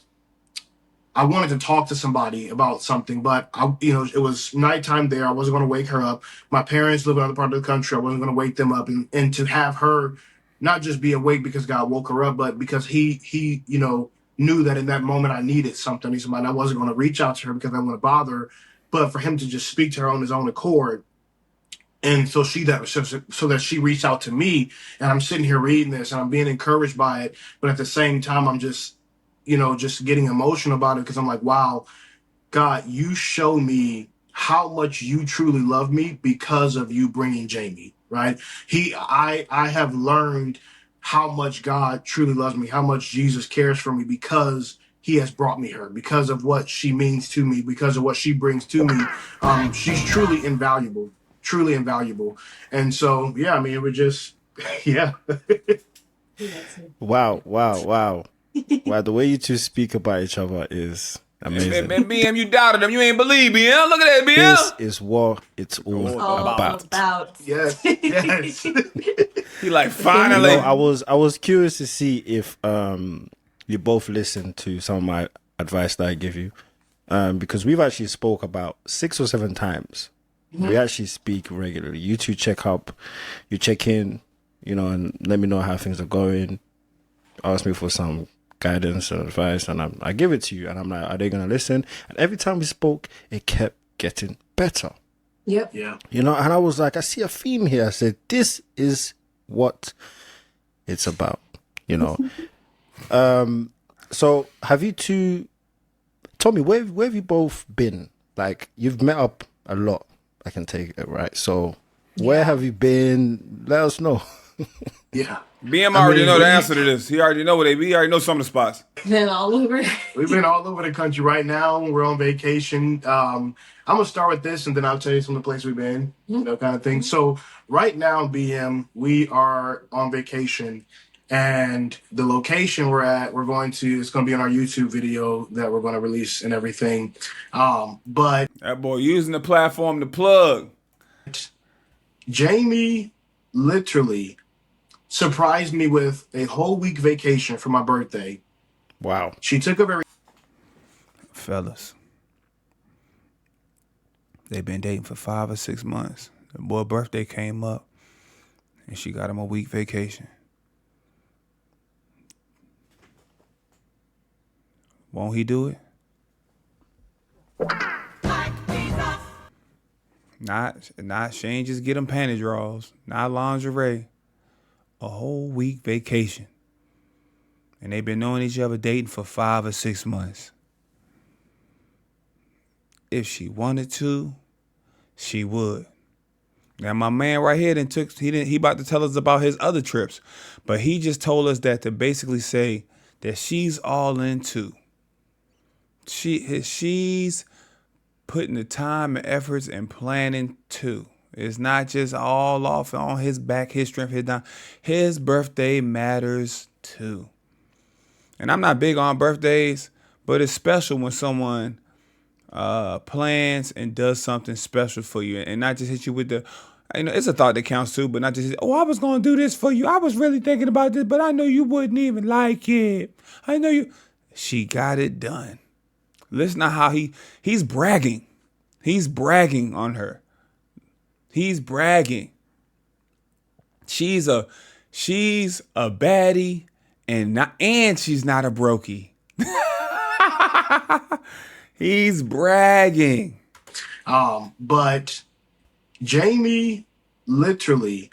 I wanted to talk to somebody about something, but it was nighttime there. I wasn't going to wake her up. My parents live in another part of the country. I wasn't going to wake them up, and to have her not just be awake because God woke her up, but because he knew that in that moment I needed something. He said, I wasn't going to reach out to her because I didn't want to bother her, but for him to just speak to her on his own accord. And so that she reached out to me, and I'm sitting here reading this and I'm being encouraged by it. But at the same time, I'm just getting emotional about it because I'm like, wow, God, you show me how much you truly love me because of you bringing Jamie, right? I have learned how much God truly loves me, how much Jesus cares for me because he has brought me her, because of what she means to me, because of what she brings to me. She's truly invaluable. And so, yeah, I mean, it would just, yeah. Wow, wow, wow. Wow, the way you two speak about each other is amazing. Man, BM, you doubted him. You ain't believe BM. Look at that, This BM. is what it's all All about. about. Yes, yes. He like, You finally. know, I was curious to see if you both listened to some of my advice that I give you, because we've actually spoke about 6 or 7 times. We actually speak regularly. You two check up, you check in, and let me know how things are going. Ask me for some guidance or advice, and I give it to you. And I'm like, are they gonna listen? And every time we spoke, it kept getting better. Yep. Yeah. And I was like, I see a theme here. I said, this is what it's about. So have you two? Tell me, where have you both been? Like, you've met up a lot. I can take it, right? So where have you been? Let us know. Yeah. BM already know the answer to this. He already know where they be. He already know some of the spots. Been all over. We've been all over the country. Right now, we're on vacation. I'm gonna start with this, and then I'll tell you some of the places we've been, kind of thing. So right now, BM, we are on vacation, and the location we're at, it's gonna be on our YouTube video that we're gonna release and everything. But That boy using the platform to plug. Jamie literally surprised me with a whole week vacation for my birthday. Wow. She took a very Fellas, they've been dating for 5 or 6 months. The boy's birthday came up, and she got him a week vacation. Won't he do it? Not she ain't just get him panty draws, not lingerie. A whole week vacation. And they've been knowing each other, dating for 5 or 6 months. If she wanted to, she would. Now my man right here he about to tell us about his other trips, but he just told us that to basically say that she's all into. She's putting the time and efforts and planning too. It's not just all off on his back, his strength, his down. His birthday matters too. And I'm not big on birthdays, but it's special when someone plans and does something special for you, and not just hit you with the, it's a thought that counts too, but not just, I was going to do this for you. I was really thinking about this, but I know you wouldn't even like it. I know you. She got it done. Listen to how he's bragging. He's bragging on her. He's bragging. She's a baddie and she's not a brokey. He's bragging. But Jamie literally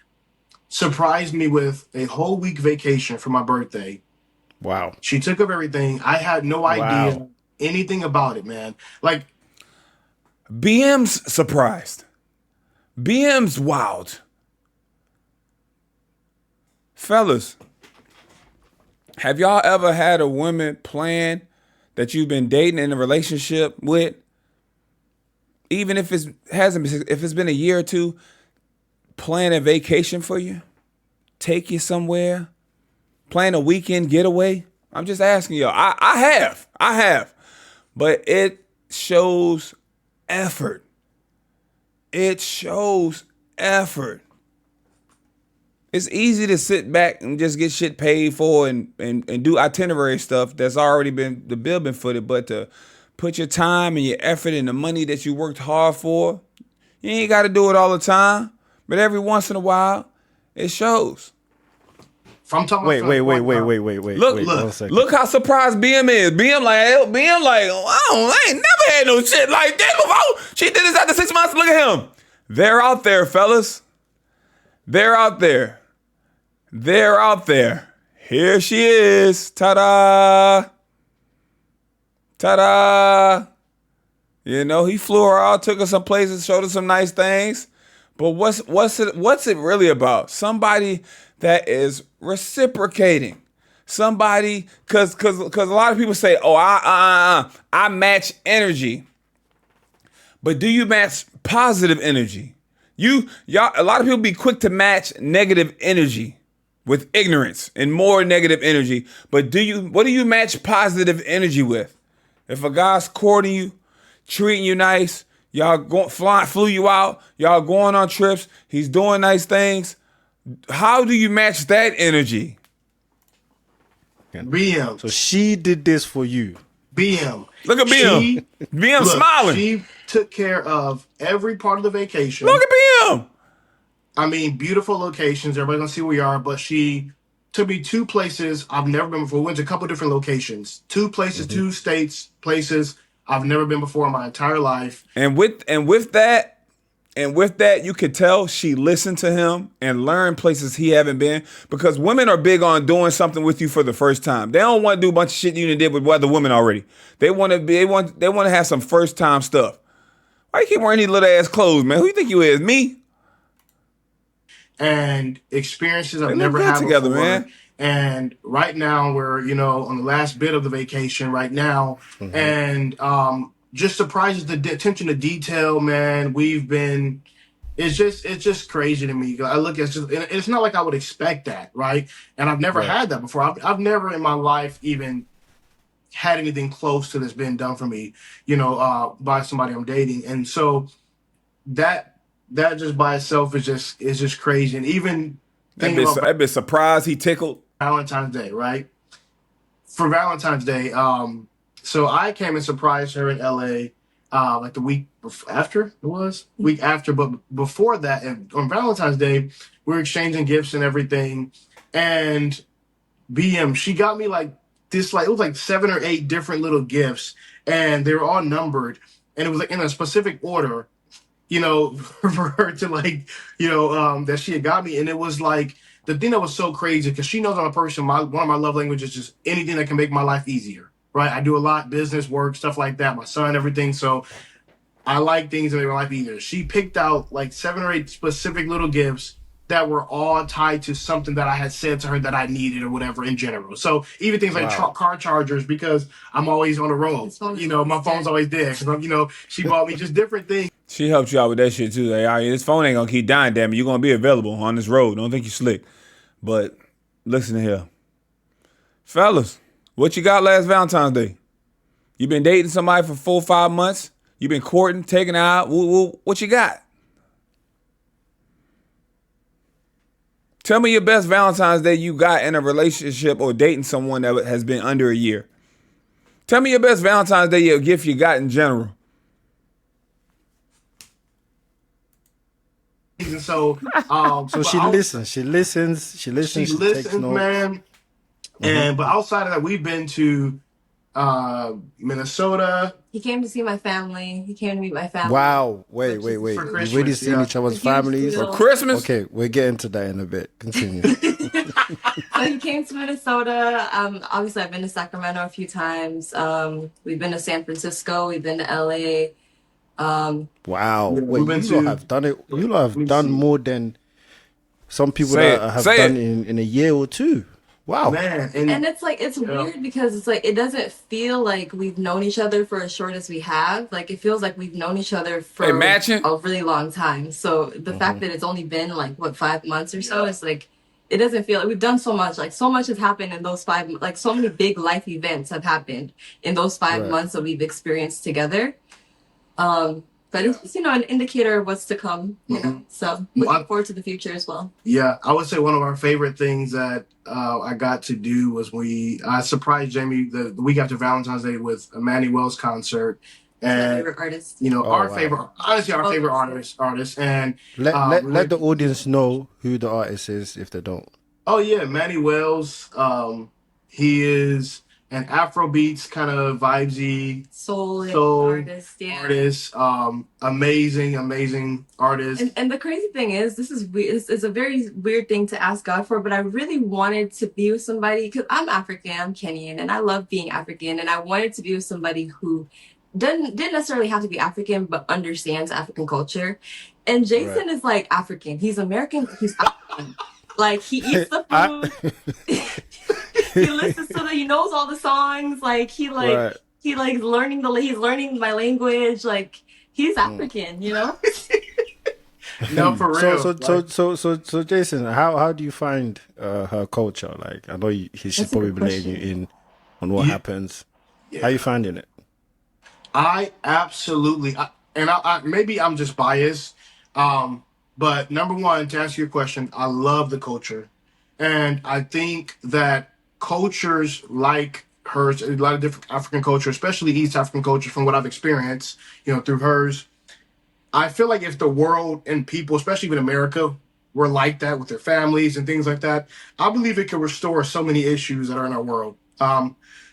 surprised me with a whole week vacation for my birthday. Wow. She took up everything. I had no idea anything about it, man. Like, BM's surprised. BM's wild. Fellas, have y'all ever had a woman plan that you've been dating in a relationship with even if if it's been a year or two, plan a vacation for you, take you somewhere, plan a weekend getaway. I'm just asking y'all. I have, but it shows effort. It shows effort. It's easy to sit back and just get shit paid for and do itinerary stuff that's already been, the bill been footed, but to put your time and your effort and the money that you worked hard for, you ain't got to do it all the time, but every once in a while, it shows. If I'm talking Wait. Look, One second. look how surprised BM is. BM like, I ain't never had no shit like that before. She did this after 6 months. Look at him. They're out there, fellas. They're out there. They're out there. Here she is. Ta-da. Ta-da. You know, he flew her out, took her some places, showed her some nice things. But what's it really about? Somebody that is reciprocating. Somebody, cause a lot of people say, oh, I match energy. But do you match positive energy? Y'all, a lot of people be quick to match negative energy with ignorance and more negative energy. But what do you match positive energy with? If a guy's courting you, treating you nice, y'all flew you out, y'all going on trips, he's doing nice things, how do you match that energy? BM. So she did this for you. BM. Look at BM. BM smiling. She took care of every part of the vacation. Look at BM. I mean, beautiful locations. Everybody's gonna see where we are, but she took me 2 places I've never been before. We went to a couple different locations. 2 places, 2 states, places I've never been before in my entire life. And with that, you could tell she listened to him and learned places he haven't been, because women are big on doing something with you for the first time. They don't want to do a bunch of shit you done did with other women already. They want to have some first time stuff. Why you keep wearing these little ass clothes, man? Who you think you is? Me? And experiences I've They never look good had together, before. man. And right now we're, on the last bit of the vacation right now. And just surprises, the attention to detail, man. It's just crazy to me. I look at it's not like I would expect that, right? And I've never had that before. I've never in my life even had anything close to this being done for me, by somebody I'm dating. And so that just by itself is just crazy. And even thinking about I'd be surprised he tickled. Valentine's Day, right? For Valentine's Day, so I came and surprised her in LA, like the week after week after, but before that, and on Valentine's Day, we were exchanging gifts and everything. And BM, she got me like this, like it was like 7 or 8 different little gifts, and they were all numbered, and it was like in a specific order, for her to that she had got me. And it was like the thing that was so crazy, because she knows I'm a person, one of my love languages is just anything that can make my life easier, right? I do a lot, business, work, stuff like that, my son, everything. So I like things that make my life easier. She picked out like 7 or 8 specific little gifts that were all tied to something that I had said to her that I needed or whatever in general. So even things like car chargers, because I'm always on the road. My phone's always there. She bought me just different things. She helped you out with that shit too. Like, this phone ain't gonna keep dying, damn it. You're gonna be available on this road. Don't think you slick. But listen to here. Fellas, what you got last Valentine's Day? You been dating somebody for 4 or 5 months? You been courting, taking her out? What you got? Tell me your best Valentine's Day you got in a relationship or dating someone that has been under a year. Tell me your best Valentine's Day gift you got in general. And so, So she listens, she takes notes. man. And but outside of that, we've been to Minnesota. He came to see my family. He came to meet my family. Wow, wait. For You've Christmas, already seen each other's families. For Christmas? Okay, we'll get into that in a bit. Continue. So he came to Minnesota. Obviously, I've been to Sacramento a few times. We've been to San Francisco. We've been to LA. Wow. Yeah, Wait, you lot have done it. You lot have done more than some people Say that it. have Say done it. in a year or two. Wow. Man, And it's like, it's weird because it's like, it doesn't feel like we've known each other for as short as we have. Like, it feels like we've known each other for Hey, matching. a really long time. So the fact that it's only been like, what, 5 months or so, it's like, it doesn't feel like we've done so much. Like, so much has happened in those like, so many big life events have happened in those 5 Right. months that we've experienced together. But it's just, an indicator of what's to come, you know. So looking forward to the future as well. Yeah, I would say one of our favorite things that I got to do was I surprised Jamie the week after Valentine's Day with a Manny Wells concert. My And favorite artist. our wow. favorite, honestly, our favorite artist. And Let the audience know who the artist is if they don't. oh yeah, Manny Wells. He is an Afrobeats kind of vibesy Soul artist, yeah. artist. Amazing artist. And the crazy thing is, this is weird. It's a very weird thing to ask God for, but I really wanted to be with somebody because I'm African, I'm Kenyan, and I love being African, and I wanted to be with somebody who didn't necessarily have to be African, but understands African culture. And Jason is like African. He's American. He's African. Like, he eats the food. He listens to he knows all the songs. Like, he's learning he's learning my language. Like, he's African, you know? No, for real. So Jason, how do you find her culture? Like, I know she's probably been letting you in on what happens. Yeah. How you finding it? I absolutely, maybe I'm just biased, but number one, to answer your question, I love the culture, and I think that cultures like hers, a lot of different African culture, especially East African culture, from what I've experienced, through hers, I feel like if the world and people, especially even America, were like that with their families and things like that, I believe it could restore so many issues that are in our world.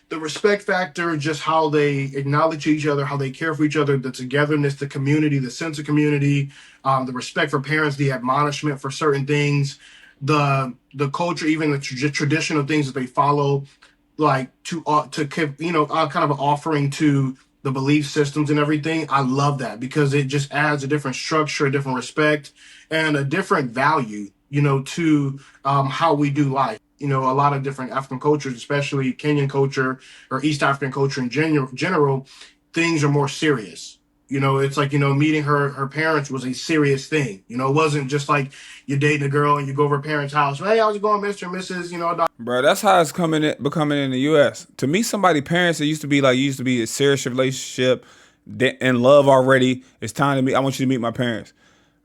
The respect factor, just how they acknowledge each other, how they care for each other, the togetherness, the community, the sense of community, the respect for parents, the admonishment for certain things, the culture, even the traditional things that they follow, like to kind of an offering to the belief systems and everything. I love that because it just adds a different structure, a different respect, and a different value, to how we do life. A lot of different African cultures, especially Kenyan culture or East African culture in general, things are more serious. It's like, meeting her parents was a serious thing. It wasn't just like you're dating a girl and you go over her parents' house. Hey, how's it going, Mr. and Mrs. Bro, that's how it's becoming in the U.S. To meet somebody, parents, it used to be a serious relationship, in love already. It's time to meet. I want you to meet my parents.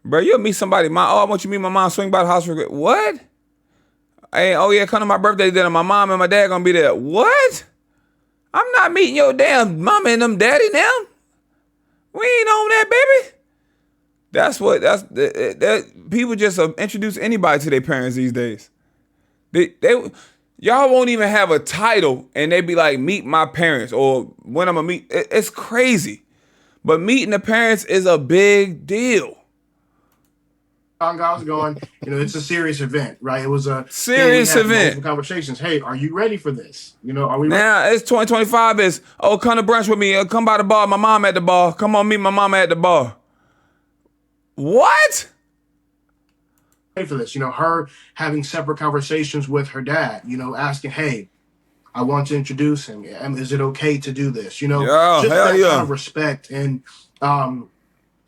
Bro, you'll meet somebody. I want you to meet my mom. Swing by the house. What? Hey, oh yeah, come to my birthday dinner. My mom and my dad gonna be there. What? I'm not meeting your damn mama and them daddy now. We ain't on that, baby. That people just introduce anybody to their parents these days. Y'all won't even have a title and they be like, meet my parents or when I'm gonna meet. It's crazy. But meeting the parents is a big deal. How's it going? It's a serious event, right? It was a serious event. Conversations. Hey, are you ready for this? Are we now? Ready? It's 2025. Is come to brunch with me. Come by the bar. My mom at the bar. Come on, meet my mama at the bar. What? Ready for this? Her having separate conversations with her dad. Asking, hey, I want to introduce him. Is it okay to do this? Just that kind of respect and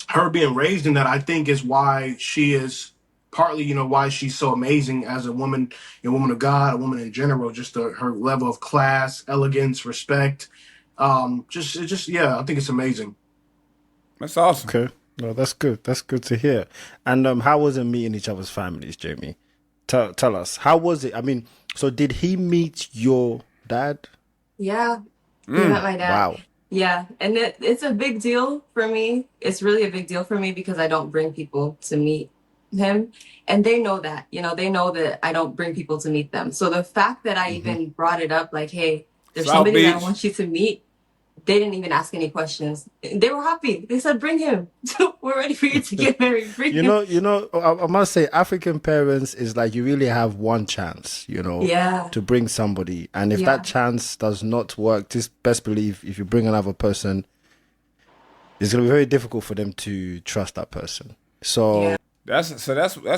her being raised in that, I think, is why she is partly, why she's so amazing as a woman, a woman of God, a woman in general, just her level of class, elegance, respect. I think it's amazing. That's awesome. Okay. No, that's good. That's good to hear. And how was it meeting each other's families, Jamie? Tell us. How was it? I mean, so did he meet your dad? Yeah. He met my dad. Wow. Yeah, and it's a big deal for me. It's really a big deal for me because I don't bring people to meet him. And they know that, they know that I don't bring people to meet them. So the fact that I even brought it up, like, hey, there's somebody that I want you to meet, they didn't even ask any questions. They were happy. They said, bring him. We're ready for you to get married. Bring him. I must say, African parents is like you really have one chance, to bring somebody. And if that chance does not work, just best believe if you bring another person, it's going to be very difficult for them to trust that person. So that's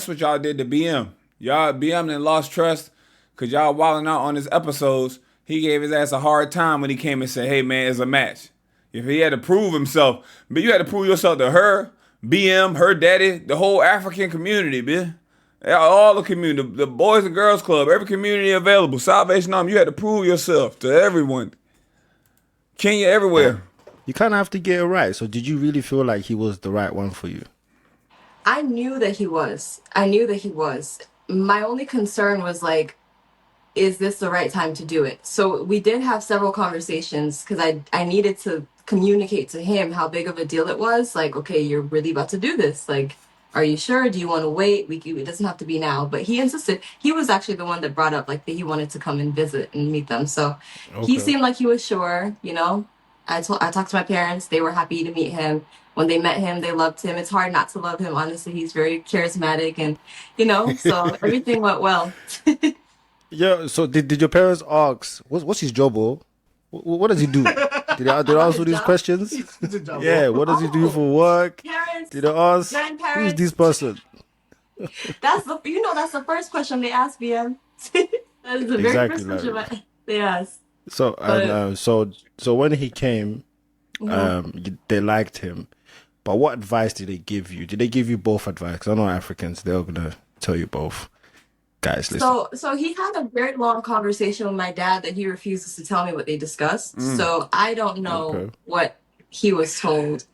what y'all did to BM. Y'all BM and lost trust. Cause y'all wilding out on his episodes. He gave his ass a hard time when he came and said, "Hey man, it's a match." If he had to prove himself, but you had to prove yourself to her, BM, her daddy, the whole African community, man. All the community, the Boys and Girls Club, every community available, Salvation Army. You had to prove yourself to everyone. Kenya, everywhere. You kind of have to get it right. So did you really feel like he was the right one for you? I knew that he was. I knew that he was. My only concern was like, is this the right time to do it? So we did have several conversations because I needed to communicate to him how big of a deal it was. Like, okay, you're really about to do this. Like, are you sure? Do you want to wait? It doesn't have to be now. But he insisted. He was actually the one that brought up like that he wanted to come and visit and meet them. So he seemed like he was sure, you know. I talked to my parents. They were happy to meet him. When they met him, they loved him. It's hard not to love him, honestly. He's very charismatic and, you know, so everything went well. Yeah. So did your parents ask what's his job, or what does he do? Did they answer these questions? Yeah. What does he do for work? Parents, Did they ask grandparents. who's this person? That's the first question they asked me. That is the very Exactly, first question they asked. So so when he came, they liked him. But what advice did they give you? Did they give you both advice? 'Cause I know Africans, they're gonna tell you both. Guys, listen. So he had a very long conversation with my dad that he refuses to tell me what they discussed. So I don't know what he was told.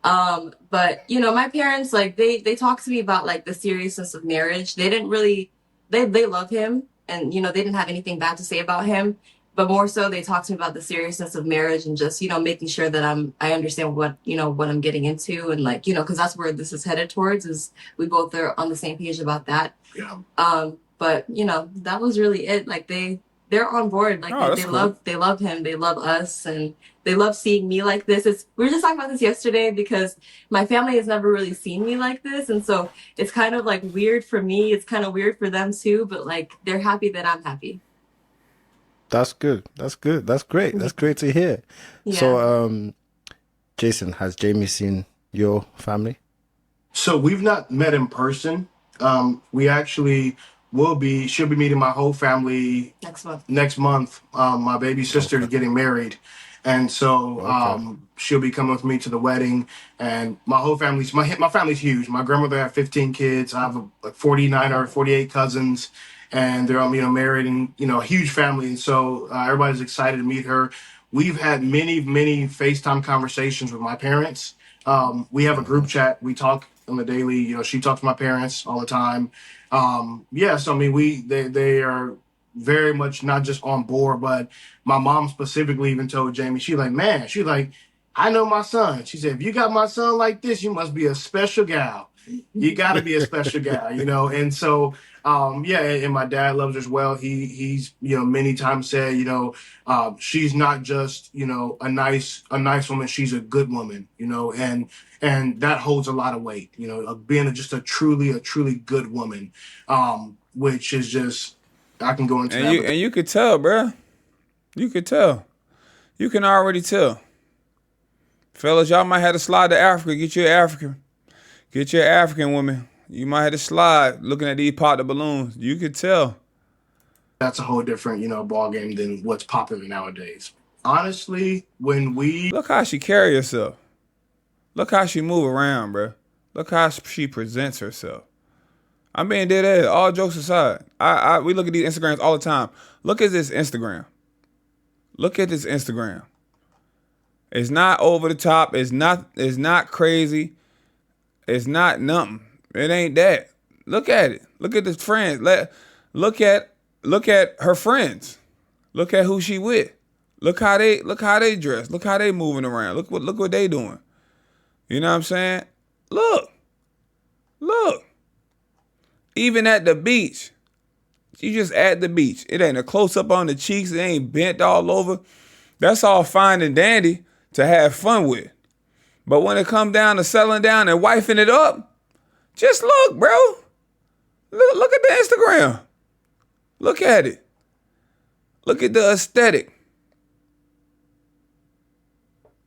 But you know, my parents, like they talked to me about like the seriousness of marriage. They didn't really they love him, and you know, they didn't have anything bad to say about him. But more so, they talked to me about the seriousness of marriage and just, you know, making sure that I understand what I'm getting into, and like, you know, because that's where this is headed towards, is we both are on the same page about that. Yeah. But you know, that was really it. Like they're on board. Like they love him. They love us, and they love seeing me like this. We were just talking about this yesterday because my family has never really seen me like this, and so it's kind of like weird for me. It's kind of weird for them too. But like they're happy that I'm happy. That's good. That's good. That's great. That's great to hear. Yeah. So, Jason, has Jamie seen your family? So we've not met in person. We actually she'll be meeting my whole family next month. My baby sister is getting married. And so she'll be coming with me to the wedding, and my whole family's my family's huge. My grandmother had 15 kids. I have like 49 or 48 cousins, and they're all married, and a huge family. And so everybody's excited to meet her. We've had many FaceTime conversations with my parents. We have a group chat. We talk on the daily. She talks to my parents all the time. So I mean, they are very much not just on board, but my mom specifically even told Jamie, she's like, I know my son. She said, if you got my son like this, you must be a special gal. You got to be a special gal, And so, and my dad loves her as well. He's many times said, she's not just a nice woman. She's a good woman, and that holds a lot of weight. Being just a truly good woman, which is just. I can go into that. And you could tell, bruh. You could tell. You can already tell. Fellas, y'all might have to slide to Africa. Get you an African. Get you an African woman. You might have to slide looking at these pot of balloons. You could tell. That's a whole different, ball game than what's popular nowadays. Honestly, when we... Look how she carry herself. Look how she move around, bruh. Look how she presents herself. I'm being dead ass. All jokes aside, we look at these Instagrams all the time. Look at this Instagram. Look at this Instagram. It's not over the top. It's not crazy. It's not nothing. It ain't that. Look at it. Look at the friends. Look at her friends. Look at who she with. Look how they dress. Look how they moving around. Look what they doing. You know what I'm saying? Look. Even at the beach, you just at the beach. It ain't a close-up on the cheeks. It ain't bent all over. That's all fine and dandy to have fun with. But when it come down to settling down and wifing it up, just look, bro. Look at the Instagram. Look at it. Look at the aesthetic.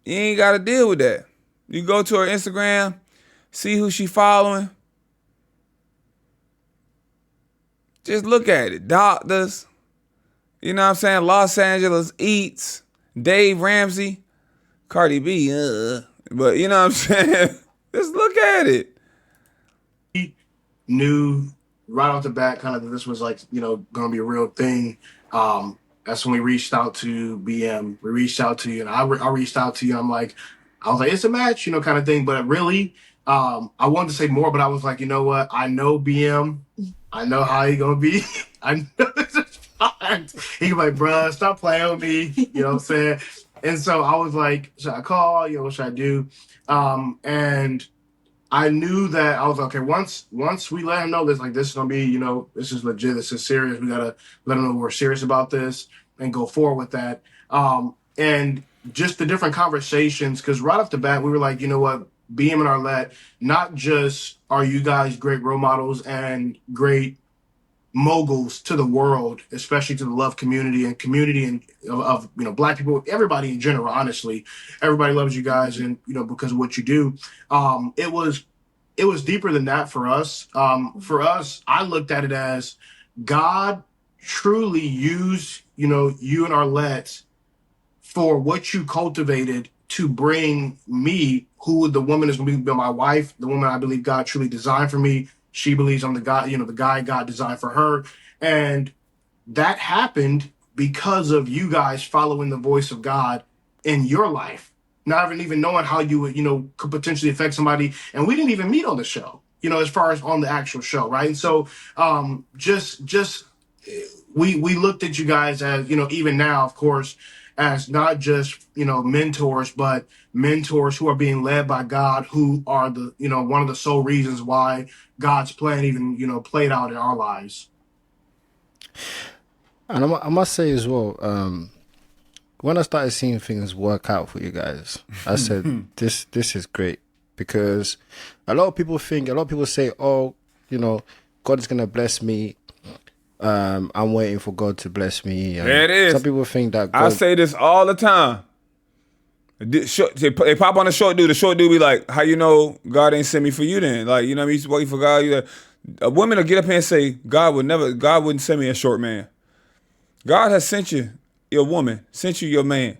You ain't got to deal with that. You go to her Instagram, see who she following. Just look at it. Doctors, You know what I'm saying? Los Angeles Eats, Dave Ramsey, Cardi B, but you know what I'm saying? Just look at it. Knew right off the bat kind of that this was like, you know, going to be a real thing. That's when we reached out to BM. We reached out to you, and I reached out to you. I was like, it's a match, you know, kind of thing. But really, I wanted to say more, but I was like, you know what? I know BM. I know how he gonna be. I know this is fine. He can be like, bruh, stop playing with me. You know what I'm saying? And so I was like, should I call? You know, what should I do? And I knew that I was like, okay. Once we let him know this, like, this is gonna be, you know, this is legit, this is serious. We gotta let him know we're serious about this and go forward with that. And just the different conversations, because right off the bat, we were like, you know what, BM and Arlette, not just are you guys great role models and great moguls to the world, especially to the love community and of you know, Black people, everybody in general. Honestly, everybody loves you guys, and you know, because of what you do. It was deeper than that for us. For us, I looked at it as God truly used, you know, you and Arlette for what you cultivated to bring me, who the woman is going to be my wife, the woman I believe God truly designed for me. She believes I'm the guy, you know, the guy God designed for her. And that happened because of you guys following the voice of God in your life, not even knowing how you would, you know, could potentially affect somebody. And we didn't even meet on the show, you know, as far as on the actual show, right? And so we looked at you guys as, you know, even now, of course, as not just, you know, mentors, but mentors who are being led by God, who are the, you know, one of the sole reasons why God's plan even, you know, played out in our lives. And I must say as well, when I started seeing things work out for you guys, I said, this is great, because a lot of people say, oh, you know, God is going to bless me. I'm waiting for God to bless me. There it is. Some people think that God... I say this all the time. They pop on the short dude. The short dude be like, how you know God ain't sent me for you then? Like, you know what I mean? He's waiting for God. A woman will get up here and say, God wouldn't send me a short man. God has sent you your woman, sent you your man.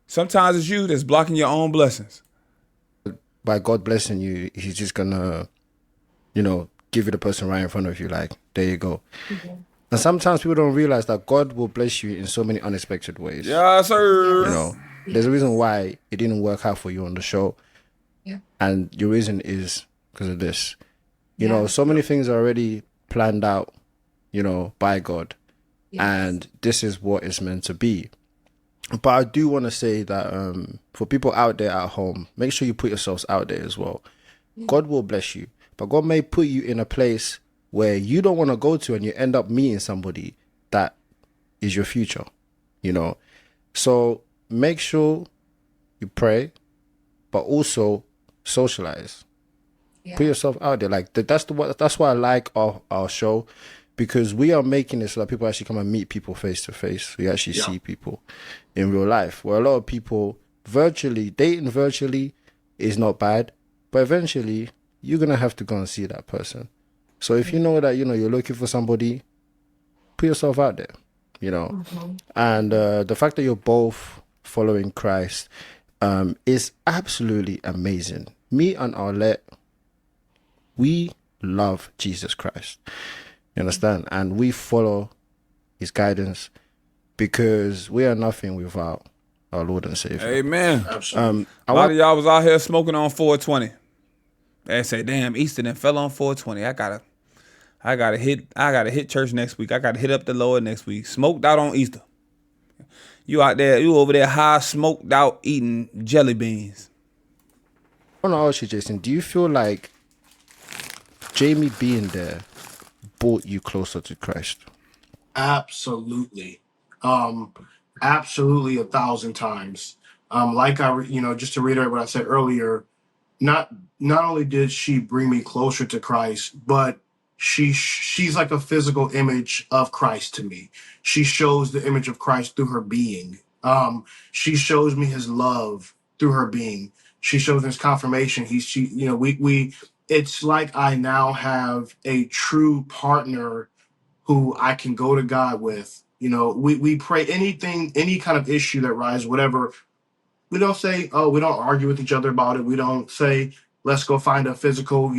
Sometimes it's you that's blocking your own blessings. By God blessing you, he's just gonna, you know, give you the person right in front of you. Like, there you go. Mm-hmm. And sometimes people don't realize that God will bless you in so many unexpected ways. Yeah, sir. You know, there's a reason why it didn't work out for you on the show. Yeah. And your reason is because of this. You know, so many things are already planned out, you know, by God. Yes. And this is what it's meant to be. But I do want to say that for people out there at home, make sure you put yourselves out there as well. Yeah. God will bless you, but God may put you in a place where you don't want to go to, and you end up meeting somebody that is your future, you know. So make sure you pray, but also socialize. Yeah. Put yourself out there. Like that's why I like our show, because we are making it so that people actually come and meet people face to face. We actually see people in real life. Where a lot of people dating virtually is not bad, but eventually you're gonna have to go and see that person. So if you know that, you know, you're looking for somebody, put yourself out there, you know. Mm-hmm. And the fact that you're both following Christ is absolutely amazing. Me and Arlette, we love Jesus Christ. You understand? And we follow his guidance because we are nothing without our Lord and Savior. Amen. A lot of y'all was out here smoking on 420. They say, damn, Easter then fell on 420. I gotta hit church next week. I gotta hit up the Lord next week. Smoked out on Easter. You over there high, smoked out, eating jelly beans. I want to ask you, Jason, do you feel like Jamie being there brought you closer to Christ? Absolutely. Absolutely 1,000 times. Like just to reiterate what I said earlier, not only did she bring me closer to Christ, but she's like a physical image of Christ to me. She shows the image of Christ through her being. She shows me his love through her being. She shows his confirmation. It's like I now have a true partner who I can go to God with, You know, we pray anything, any kind of issue that rises, whatever. We don't say, oh, we don't argue with each other about it. We don't say, let's go find a physical,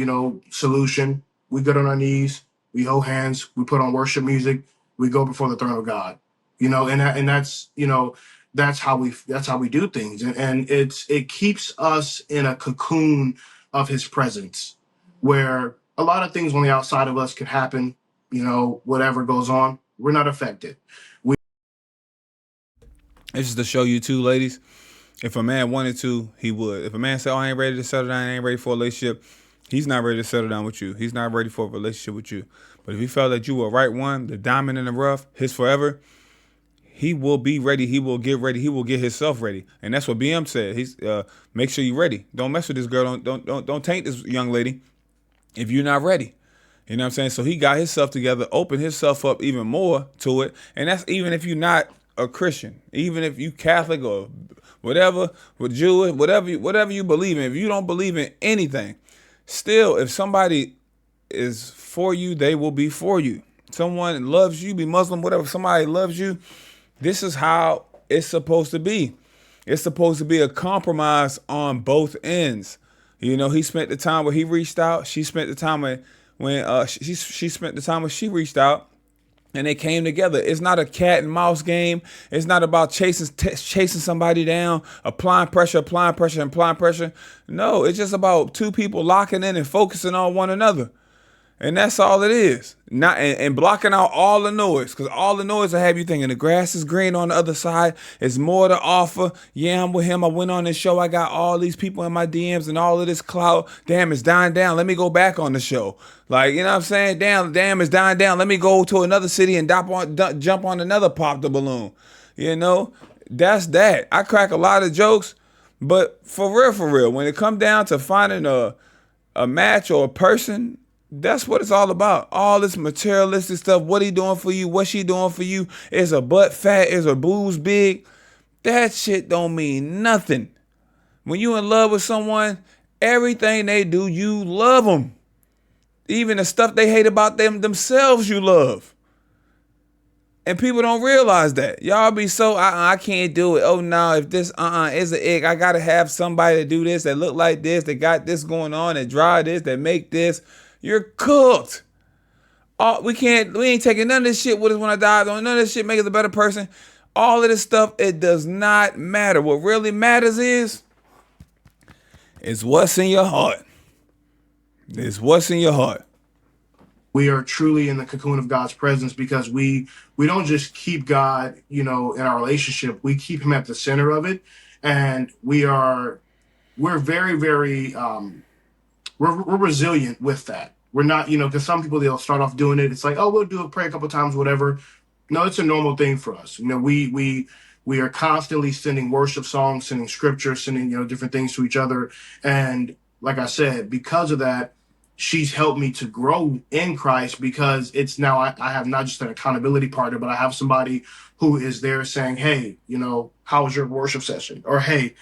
solution. We get on our knees, we hold hands, we put on worship music, we go before the throne of God. And that's that's how we do things. And it keeps us in a cocoon of his presence, where a lot of things on the outside of us can happen, whatever goes on, we're not affected. This is to show you too, ladies. If a man wanted to, he would. If a man said, "Oh, I ain't ready to settle down, I ain't ready for a relationship," he's not ready to settle down with you. He's not ready for a relationship with you. But if he felt that you were right one, the diamond in the rough, his forever, he will be ready. He will get ready. He will get himself ready. And that's what BM said. He's make sure you're ready. Don't mess with this girl. Don't taint this young lady if you're not ready. You know what I'm saying? So he got himself together, opened himself up even more to it. And that's even if you're not a Christian, even if you Catholic or whatever, with Jewish, whatever you believe in. If you don't believe in anything, still, if somebody is for you, they will be for you. Someone loves you, be Muslim, whatever. Somebody loves you. This is how it's supposed to be. It's supposed to be a compromise on both ends. He spent the time where he reached out. She spent the time when she spent the time when she reached out, and they came together. It's not a cat and mouse game. It's not about chasing somebody down, applying pressure. No, it's just about two people locking in and focusing on one another. And that's all it is. Not and blocking out all the noise, because all the noise will have you thinking the grass is green on the other side. It's more to offer. Yeah, I'm with him. I went on this show. I got all these people in my DMs and all of this clout. Damn, it's dying down. Let me go back on the show. Like, you know what I'm saying? Damn, it's dying down. Let me go to another city and jump on another pop the balloon. That's that. I crack a lot of jokes, but for real, when it come down to finding a match or a person, that's what it's all about. All this materialistic stuff. What he doing for you? What she doing for you? Is her butt fat? Is her boobs big? That shit don't mean nothing. When you in love with someone, everything they do, you love them. Even the stuff they hate about themselves, you love. And people don't realize that. Y'all be so, I can't do it. Oh no, if this is an ick, I gotta have somebody to do this, that look like this, that got this going on, that draw this, that make this. You're cooked. We ain't taking none of this shit with us when I die. None of this shit make us a better person. All of this stuff, it does not matter. What really matters is what's in your heart. It's what's in your heart. We are truly in the cocoon of God's presence because we don't just keep God, in our relationship. We keep him at the center of it. And we're very, very, we're resilient with that. We're not, because some people, they'll start off doing it. It's like, oh, we'll do it, pray a couple times, whatever. No, it's a normal thing for us. We are constantly sending worship songs, sending scripture, sending, different things to each other. And like I said, because of that, she's helped me to grow in Christ, because it's now I have not just an accountability partner, but I have somebody who is there saying, hey, how was your worship session? Or, hey,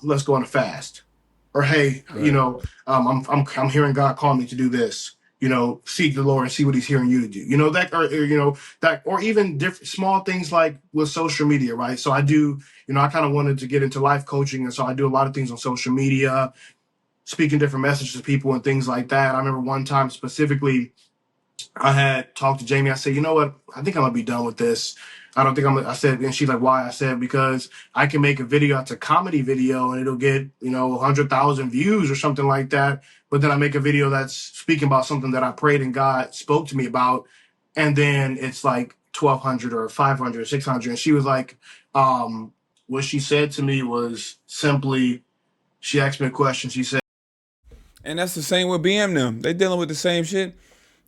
let's go on a fast. Or, hey, right. I'm hearing God call me to do this. Seek the Lord and see what he's hearing you to do. Or even different small things like with social media, right? So I do, I kind of wanted to get into life coaching. And so I do a lot of things on social media, speaking different messages to people and things like that. I remember one time specifically, I had talked to Jamie. I said, you know what? I think I'm going to be done with this. I said, and she's like, why? I said, because I can make a video. It's a comedy video and it'll get, 100,000 views or something like that. But then I make a video that's speaking about something that I prayed and God spoke to me about. And then it's like 1,200 or 500 or 600. And she was like, what she said to me was simply, she asked me a question. She said, and that's the same with BM them. They dealing with the same shit.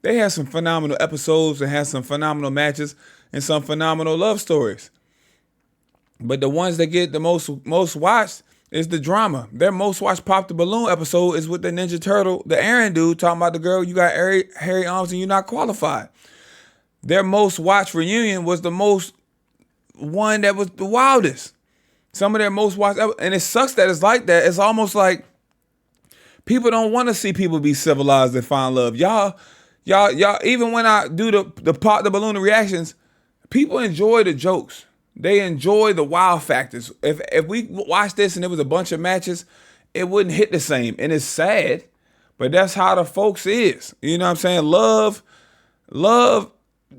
They had some phenomenal episodes and had some phenomenal matches and some phenomenal love stories. But the ones that get the most watched is the drama. Their most watched Pop the Balloon episode is with the Ninja Turtle, the Aaron dude, talking about the girl, you got hairy arms and you're not qualified. Their most watched reunion was the most one that was the wildest. Some of their most watched, and it sucks that it's like that. It's almost like people don't want to see people be civilized and find love. Y'all, even when I do the Pop the Balloon reactions, people enjoy the jokes. They enjoy the wow factors. If we watched this and it was a bunch of matches, it wouldn't hit the same. And it's sad, but that's how the folks is. You know what I'm saying? Love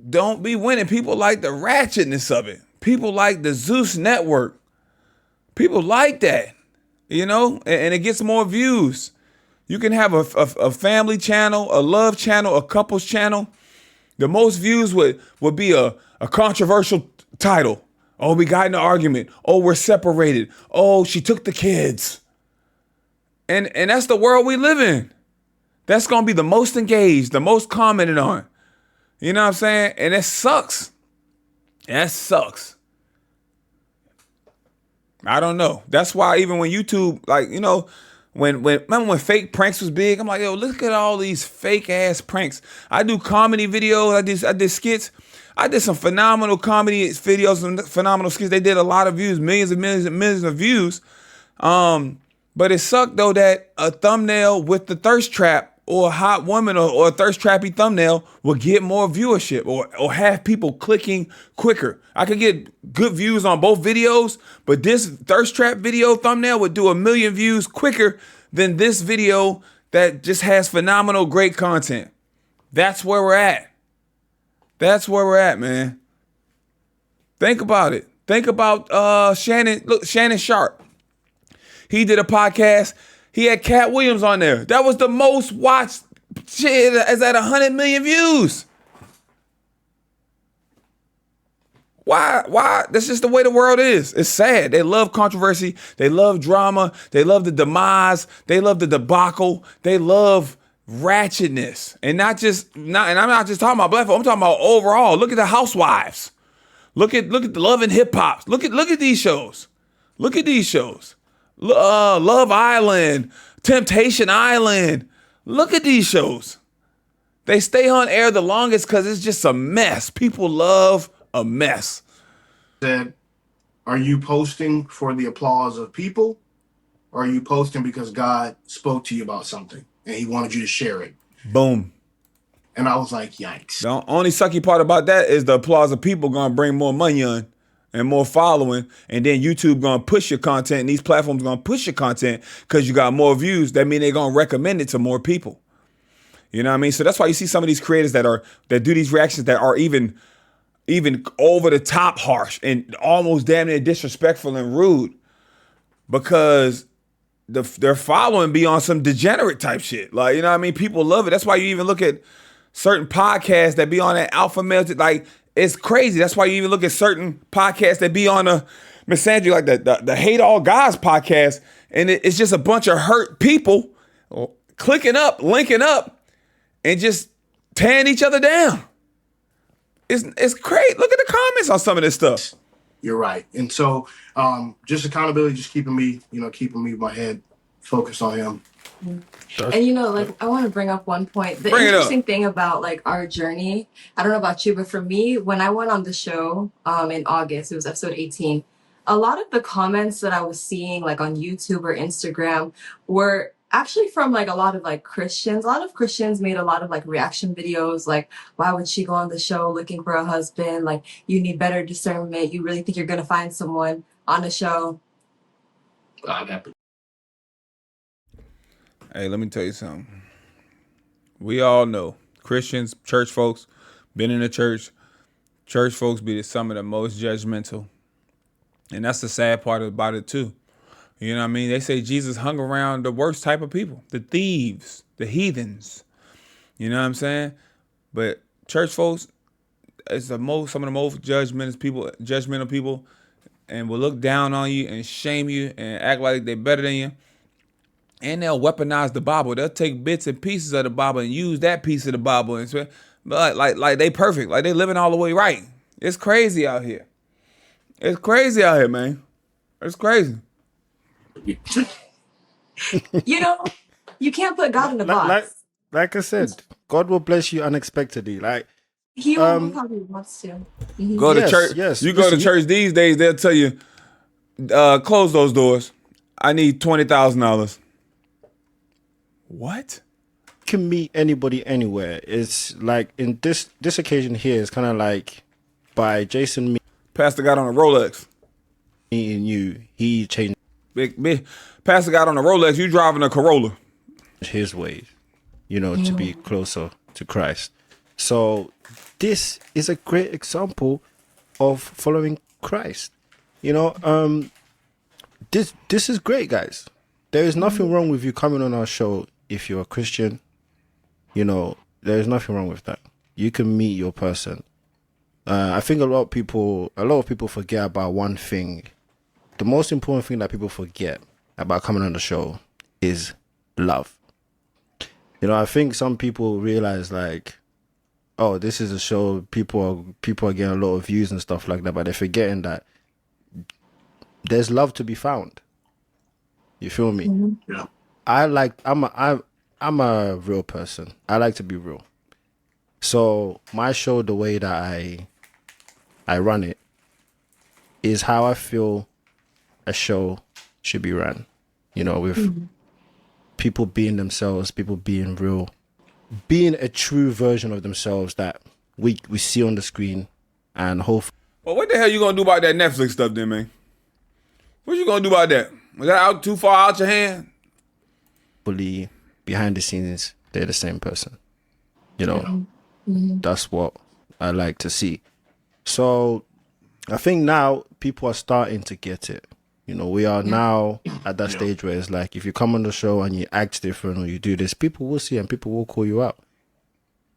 don't be winning. People like the ratchetness of it. People like the Zeus network. People like that, you know, and it gets more views. You can have a family channel, a love channel, a couples channel. The most views would be a controversial title. Oh, we got in an argument. Oh, we're separated. Oh, she took the kids. And that's the world we live in. That's going to be the most engaged, the most commented on. You know what I'm saying? And it sucks. That sucks. I don't know. That's why even when YouTube, like, you know, remember when fake pranks was big? I'm like, yo, look at all these fake ass pranks. I do comedy videos. I did skits. I did some phenomenal comedy videos and phenomenal skits. They did a lot of views, millions and millions and millions of views. But it sucked though that a thumbnail with the thirst trap or a hot woman or a thirst trappy thumbnail will get more viewership or have people clicking quicker. I could get good views on both videos, but this thirst trap video thumbnail would do 1 million views quicker than this video that just has phenomenal, great content. That's where we're at. That's where we're at, man. Think about it. Think about Shannon. Look, Shannon Sharp. He did a podcast. He had Cat Williams on there. That was the most watched shit. It's at 100 million views. Why? That's just the way the world is. It's sad. They love controversy. They love drama. They love the demise. They love the debacle. They love ratchetness. And I'm not just talking about black folk. I'm talking about overall. Look at the Housewives. Look at the Love and Hip Hop. Look at these shows. Look at these shows. Love Island, Temptation Island. Look at these shows. They stay on air the longest because it's just a mess. People love a mess. Said, are you posting for the applause of people, or are you posting because God spoke to you about something and he wanted you to share it? Boom. And I was like, yikes. The only sucky part about that is the applause of people gonna bring more money on and more following, and then YouTube gonna push your content, and these platforms gonna push your content because you got more views. That mean they're gonna recommend it to more people. You know what I mean? So that's why you see some of these creators that do these reactions that are even over the top harsh and almost damn near disrespectful and rude, because their following be on some degenerate type shit. Like, you know what I mean? People love it. That's why you even look at certain podcasts that be on that alpha male, like, it's crazy. That's why you even look at certain podcasts that be on a misandry, like the Hate All Guys podcast, and it's just a bunch of hurt people clicking up, linking up, and just tearing each other down. It's great. Look at the comments on some of this stuff. You're right. And so just accountability, just keeping me with my head focused on him. And you know, like, I want to bring up one point. The interesting thing about like our journey, I don't know about you, but for me, when I went on the show in August, it was episode 18, a lot of the comments that I was seeing like on YouTube or Instagram were actually from like a lot of like Christians. A lot of Christians made a lot of like reaction videos, like, why would she go on the show looking for a husband? Like, you need better discernment. You really think you're going to find someone on the show? Hey, let me tell you something. We all know Christians, church folks, been in the church. Church folks be some of the most judgmental. And that's the sad part about it too. You know what I mean? They say Jesus hung around the worst type of people, the thieves, the heathens. You know what I'm saying? But church folks, it's some of the most judgmental people, and will look down on you and shame you and act like they're better than you. And they'll weaponize the Bible. They'll take bits and pieces of the Bible and use that piece of the Bible and say, like they perfect, like they living all the way right. It's crazy out here. It's crazy out here, man. It's crazy. You know, you can't put God in a box. Like I said, God will bless you unexpectedly. Like, He will probably wants to. Mm-hmm. Go to church. Yes. You go to church these days, they'll tell you, close those doors. I need $20,000. What? Can meet anybody anywhere. It's like in this occasion here, it's kind of like by Jason Pastor got on a Rolex. meeting you, he changed Big Pastor got on a Rolex. You driving a Corolla. his ways, you know, to be closer to Christ. So this is a great example of following Christ. You know, this is great, guys. There is nothing wrong with you coming on our show if you're a Christian. You know, there is nothing wrong with that. You can meet your person. I think a lot of people forget about one thing. The most important thing that people forget about coming on the show is love. You know, I think some people realize like, oh, this is a show. People are getting a lot of views and stuff like that, but they're forgetting that there's love to be found. You feel me? Yeah. I'm a real person. I like to be real. So my show, the way that I run it, is how I feel a show should be run. You know, with people being themselves, people being real, being a true version of themselves that we see on the screen, and hopefully. Well, what the hell you gonna do about that Netflix stuff then, man? What you gonna do about that? Was that out too far out your hand? Behind the scenes, they're the same person. You know, that's what I like to see. So I think now people are starting to get it. You know, we are now at that stage where it's like, if you come on the show and you act different or you do this, people will see and people will call you out.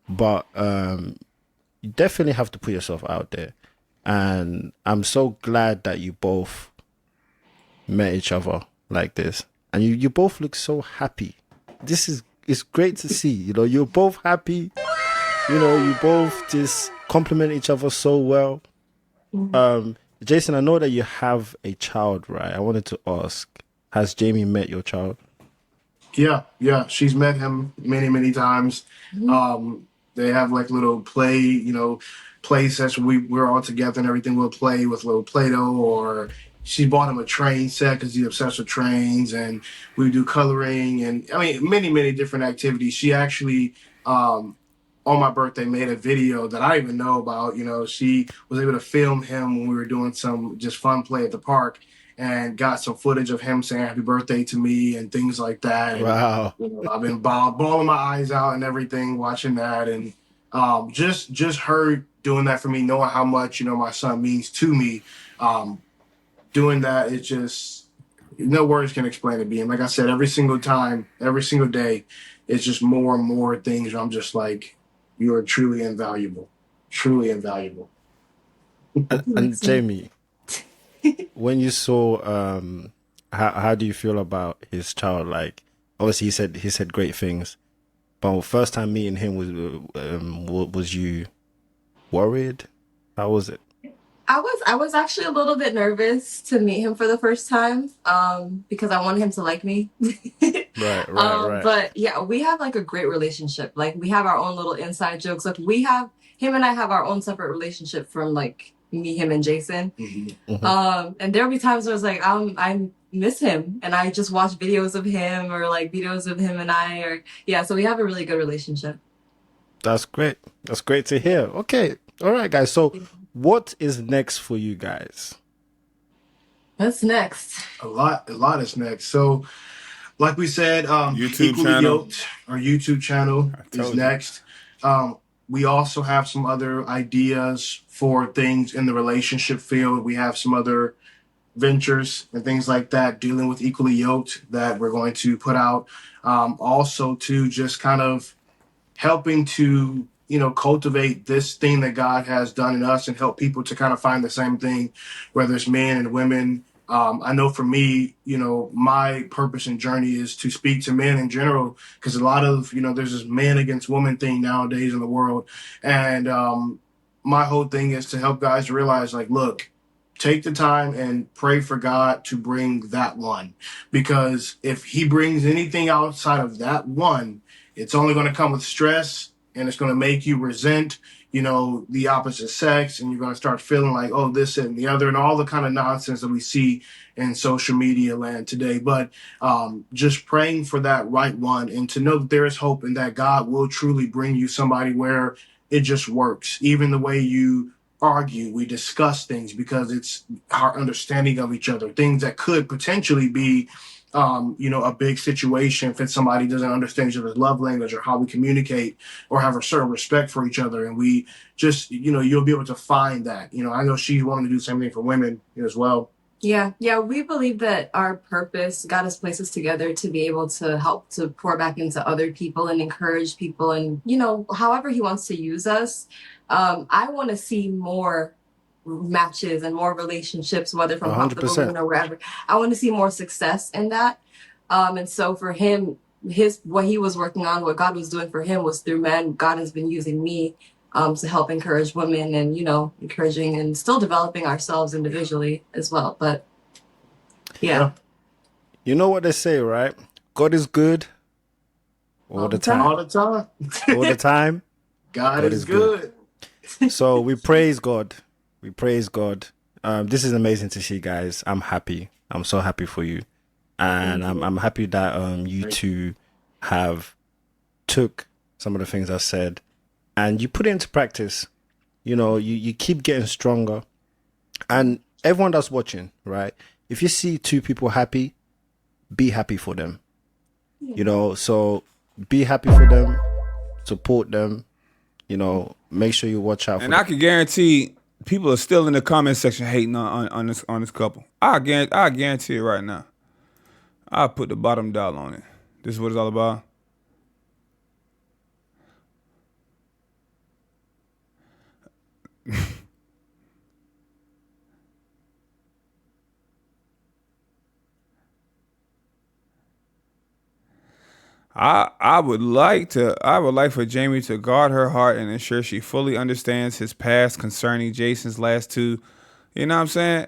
But you definitely have to put yourself out there. And I'm so glad that you both met each other like this. And you both look so happy. It's great to see. You know, you're both happy. You know, you both just compliment each other so well. Jason, I know that you have a child, right? I wanted to ask, has Jamie met your child? Yeah. She's met him many, many times. They have like little play session. We're all together and everything. We'll play with little Play-Doh, or she bought him a train set because he's obsessed with trains, and we do coloring and many, many different activities. She actually, on my birthday, made a video that I didn't even know about. You know, she was able to film him when we were doing some just fun play at the park, and got some footage of him saying happy birthday to me and things like that. And, Wow. you know, I've been bawling my eyes out and everything watching that. And just her doing that for me, knowing how much, you know, my son means to me, doing that, it's just, no words can explain it. Being, like I said, every single time, every single day, it's just more and more things where I'm just like, you are truly invaluable. Truly invaluable. And Jamie, when you saw, how do you feel about his child? Like, obviously he said great things, but first time meeting him, was you worried? How was it? I was actually a little bit nervous to meet him for the first time, because I wanted him to like me. Right. But yeah, we have like a great relationship. Like, we have our own little inside jokes. Like, him and I have our own separate relationship from like me, him, and Jason. And there'll be times where it's like, I miss him and I just watch videos of him, or like videos of him and I, or so we have a really good relationship. That's great. That's great to hear. Okay. All right, guys. So what is next for you guys? What's next? A lot is next. So, like we said, YouTube Equally channel. Yoked, our YouTube channel is next. We also have some other ideas for things in the relationship field. We have some other ventures and things like that dealing with Equally Yoked that we're going to put out. Also to just kind of helping to, you know, cultivate this thing that God has done in us and help people to kind of find the same thing, whether it's men and women. I know for me, you know, my purpose and journey is to speak to men in general, because a lot of, you know, there's this man against woman thing nowadays in the world. And my whole thing is to help guys realize, like, look, take the time and pray for God to bring that one, because if he brings anything outside of that one, it's only going to come with stress, and it's going to make you resent, you know, the opposite sex, and you're going to start feeling like, oh, this and the other, and all the kind of nonsense that we see in social media land today. But just praying for that right one, and to know that there is hope and that God will truly bring you somebody where it just works. Even the way you argue, we discuss things because it's our understanding of each other, things that could potentially be a big situation if somebody doesn't understand each other's love language or how we communicate or have a certain respect for each other. And we just, you'll be able to find that. I know she's wanting to do the same thing for women as well. Yeah, we believe that our purpose, God has placed us together to be able to help to pour back into other people and encourage people, and however He wants to use us. I want to see more matches and more relationships, whether from popular 100%. women or wherever. I want to see more success in that. And so for him, what he was working on, what God was doing for him was through men. God has been using me to help encourage women and, encouraging and still developing ourselves individually as well. But yeah. You know what they say, right? God is good all the time. All the time. All the time. God is good. So we praise God. We praise God. This is amazing to see, guys. I'm happy. I'm so happy for you. And I'm happy that you two have took some of the things I said and you put it into practice. You keep getting stronger. And everyone that's watching, right? If you see two people happy, be happy for them. So be happy for them, support them, make sure you watch out for And them. I can guarantee people are still in the comment section hating on this couple. I guarantee it right now. I'll put the bottom dollar on it. This is what it's all about. I would like for Jamie to guard her heart and ensure she fully understands his past concerning Jason's last two. You know what I'm saying?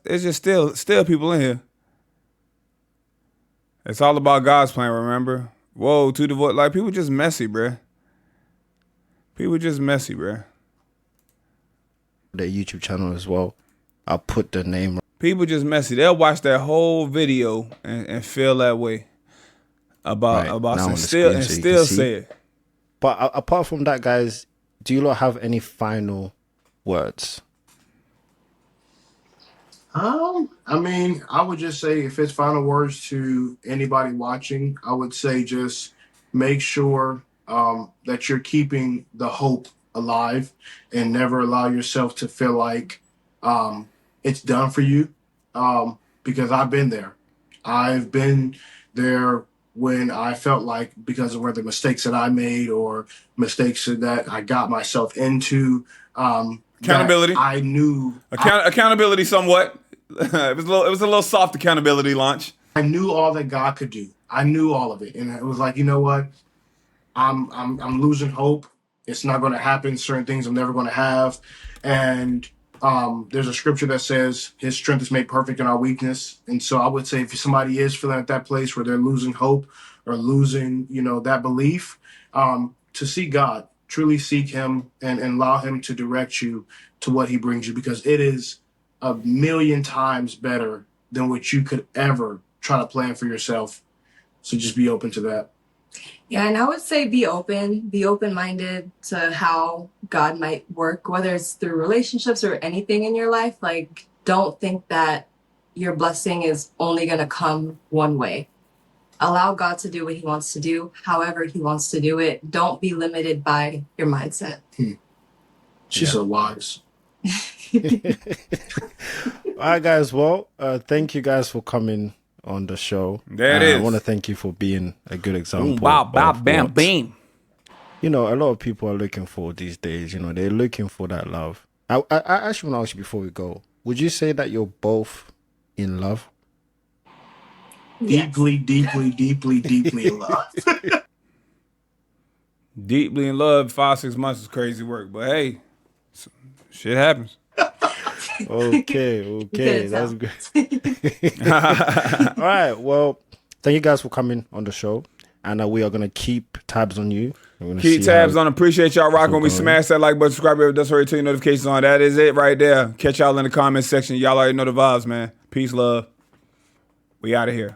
It's just still people in here. It's all about God's plan, remember? Whoa, to divorce. Like, people just messy, bruh. People just messy, bruh. The YouTube channel as well. I'll put the name. People just messy. They'll watch that whole video and feel that way about now something. on the screen so you Still can see. say it. But apart from that, guys, do you lot have any final words? I would just say, if it's final words to anybody watching, I would say just make sure that you're keeping the hope alive and never allow yourself to feel like it's done for you. Because I've been there. I've been there when I felt like, because of whether mistakes that I made or mistakes that I got myself into, Accountability. I knew Accountability somewhat. It was a little soft accountability launch. I knew all that God could do. I knew all of it, and it was like, you know what? I'm losing hope. It's not going to happen. Certain things I'm never going to have, and there's a scripture that says His strength is made perfect in our weakness. And so I would say, if somebody is feeling at that place where they're losing hope or losing, that belief, to seek God, truly seek Him and allow Him to direct you to what He brings you, because it is a million times better than what you could ever try to plan for yourself. So just be open to that. Yeah, and I would say be open-minded to how God might work, whether it's through relationships or anything in your life. Like, don't think that your blessing is only going to come one way. Allow God to do what He wants to do, however He wants to do it. Don't be limited by your mindset. She's so wise. All right, guys. Well, thank you guys for coming on the show. There it is. I want to thank you for being a good example. Wow, bow, of bam, what, beam. A lot of people are looking for these days. They're looking for that love. I actually want to ask you before we go, would you say that you're both in love? Deeply, deeply, deeply, deeply in love. Deeply in love, 5-6 months is crazy work. But hey, shit happens. Okay, that's good. All right, well, thank you guys for coming on the show, and we are gonna keep tabs on you. Keep tabs on. Appreciate y'all rocking. When we smash that like button, subscribe, that's already turn your notifications on. That is it right there. Catch y'all in the comment section. Y'all already know the vibes, man. Peace, love. We out of here.